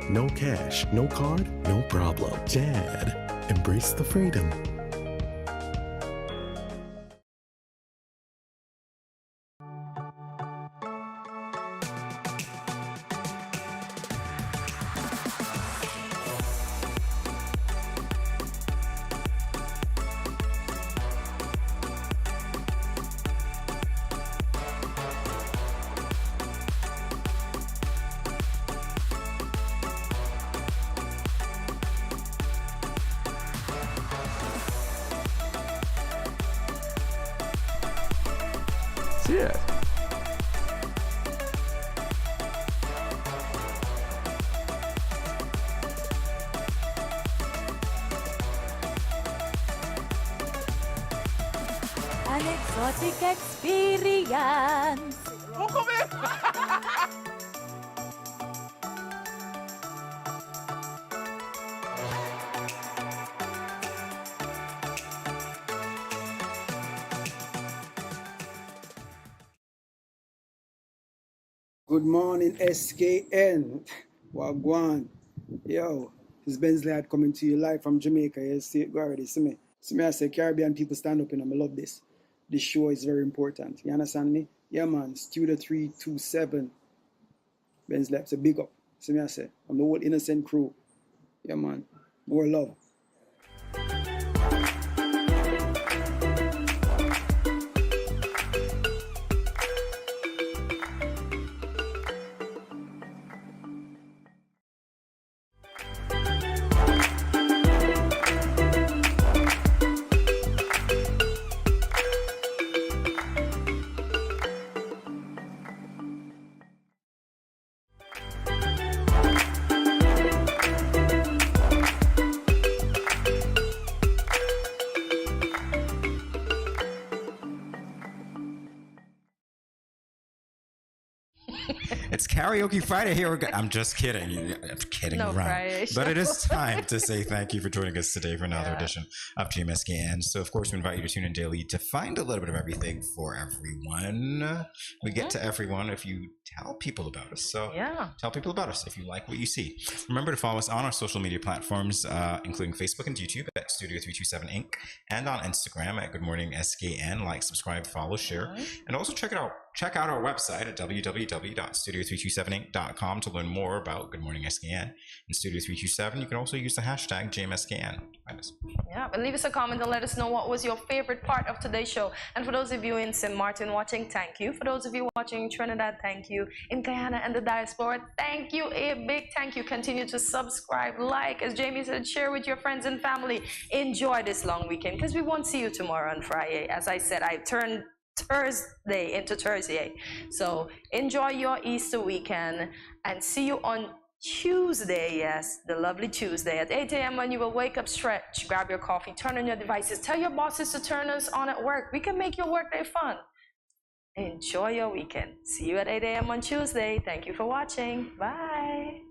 No cash, no card, no problem. Dad, embrace the freedom. Yeah. An exotic experience. Good morning, SKN. Wagwan. Yo, this Benz Lad coming to you live from Jamaica. You see it, go already. See me. See me, I say Caribbean people stand up and I love this. This show is very important. You understand me? Yeah, man. Studio 327. Benz Lad, so big up. See me, I say. I'm the whole innocent crew. Yeah, man. More love. It's Karaoke Friday here. I'm just kidding. I'm kidding No, around. Friday But it show. is time to say thank you for joining us today for another edition of GMSKN. So, of course, we invite you to tune in daily to find a little bit of everything for everyone. We get to everyone if you tell people about us. So, tell people about us if you like what you see. Remember to follow us on our social media platforms, including Facebook and YouTube at Studio 327 Inc. and on Instagram at Good Morning SKN. Like, subscribe, follow, share, and also check out our website at www.studio327inc.com to learn more about Good Morning SKN and Studio 327. You can also use the hashtag JMSKN. Yeah, but leave us a comment and let us know what was your favorite part of today's show. And for those of you in St. Martin watching, thank you. For those of you watching in Trinidad, thank you. In Guyana and the diaspora, thank you. A big thank you. Continue to subscribe, like, as Jamie said, share with your friends and family. Enjoy this long weekend because we won't see you tomorrow on Friday. As I said, I turned Thursday into Thursday. So enjoy your Easter weekend and see you on Tuesday, yes, the lovely Tuesday at 8 a.m. when you will wake up, stretch, grab your coffee, turn on your devices, tell your bosses to turn us on at work. We can make your workday fun. Enjoy your weekend. See you at 8 a.m. on Tuesday. Thank you for watching. Bye.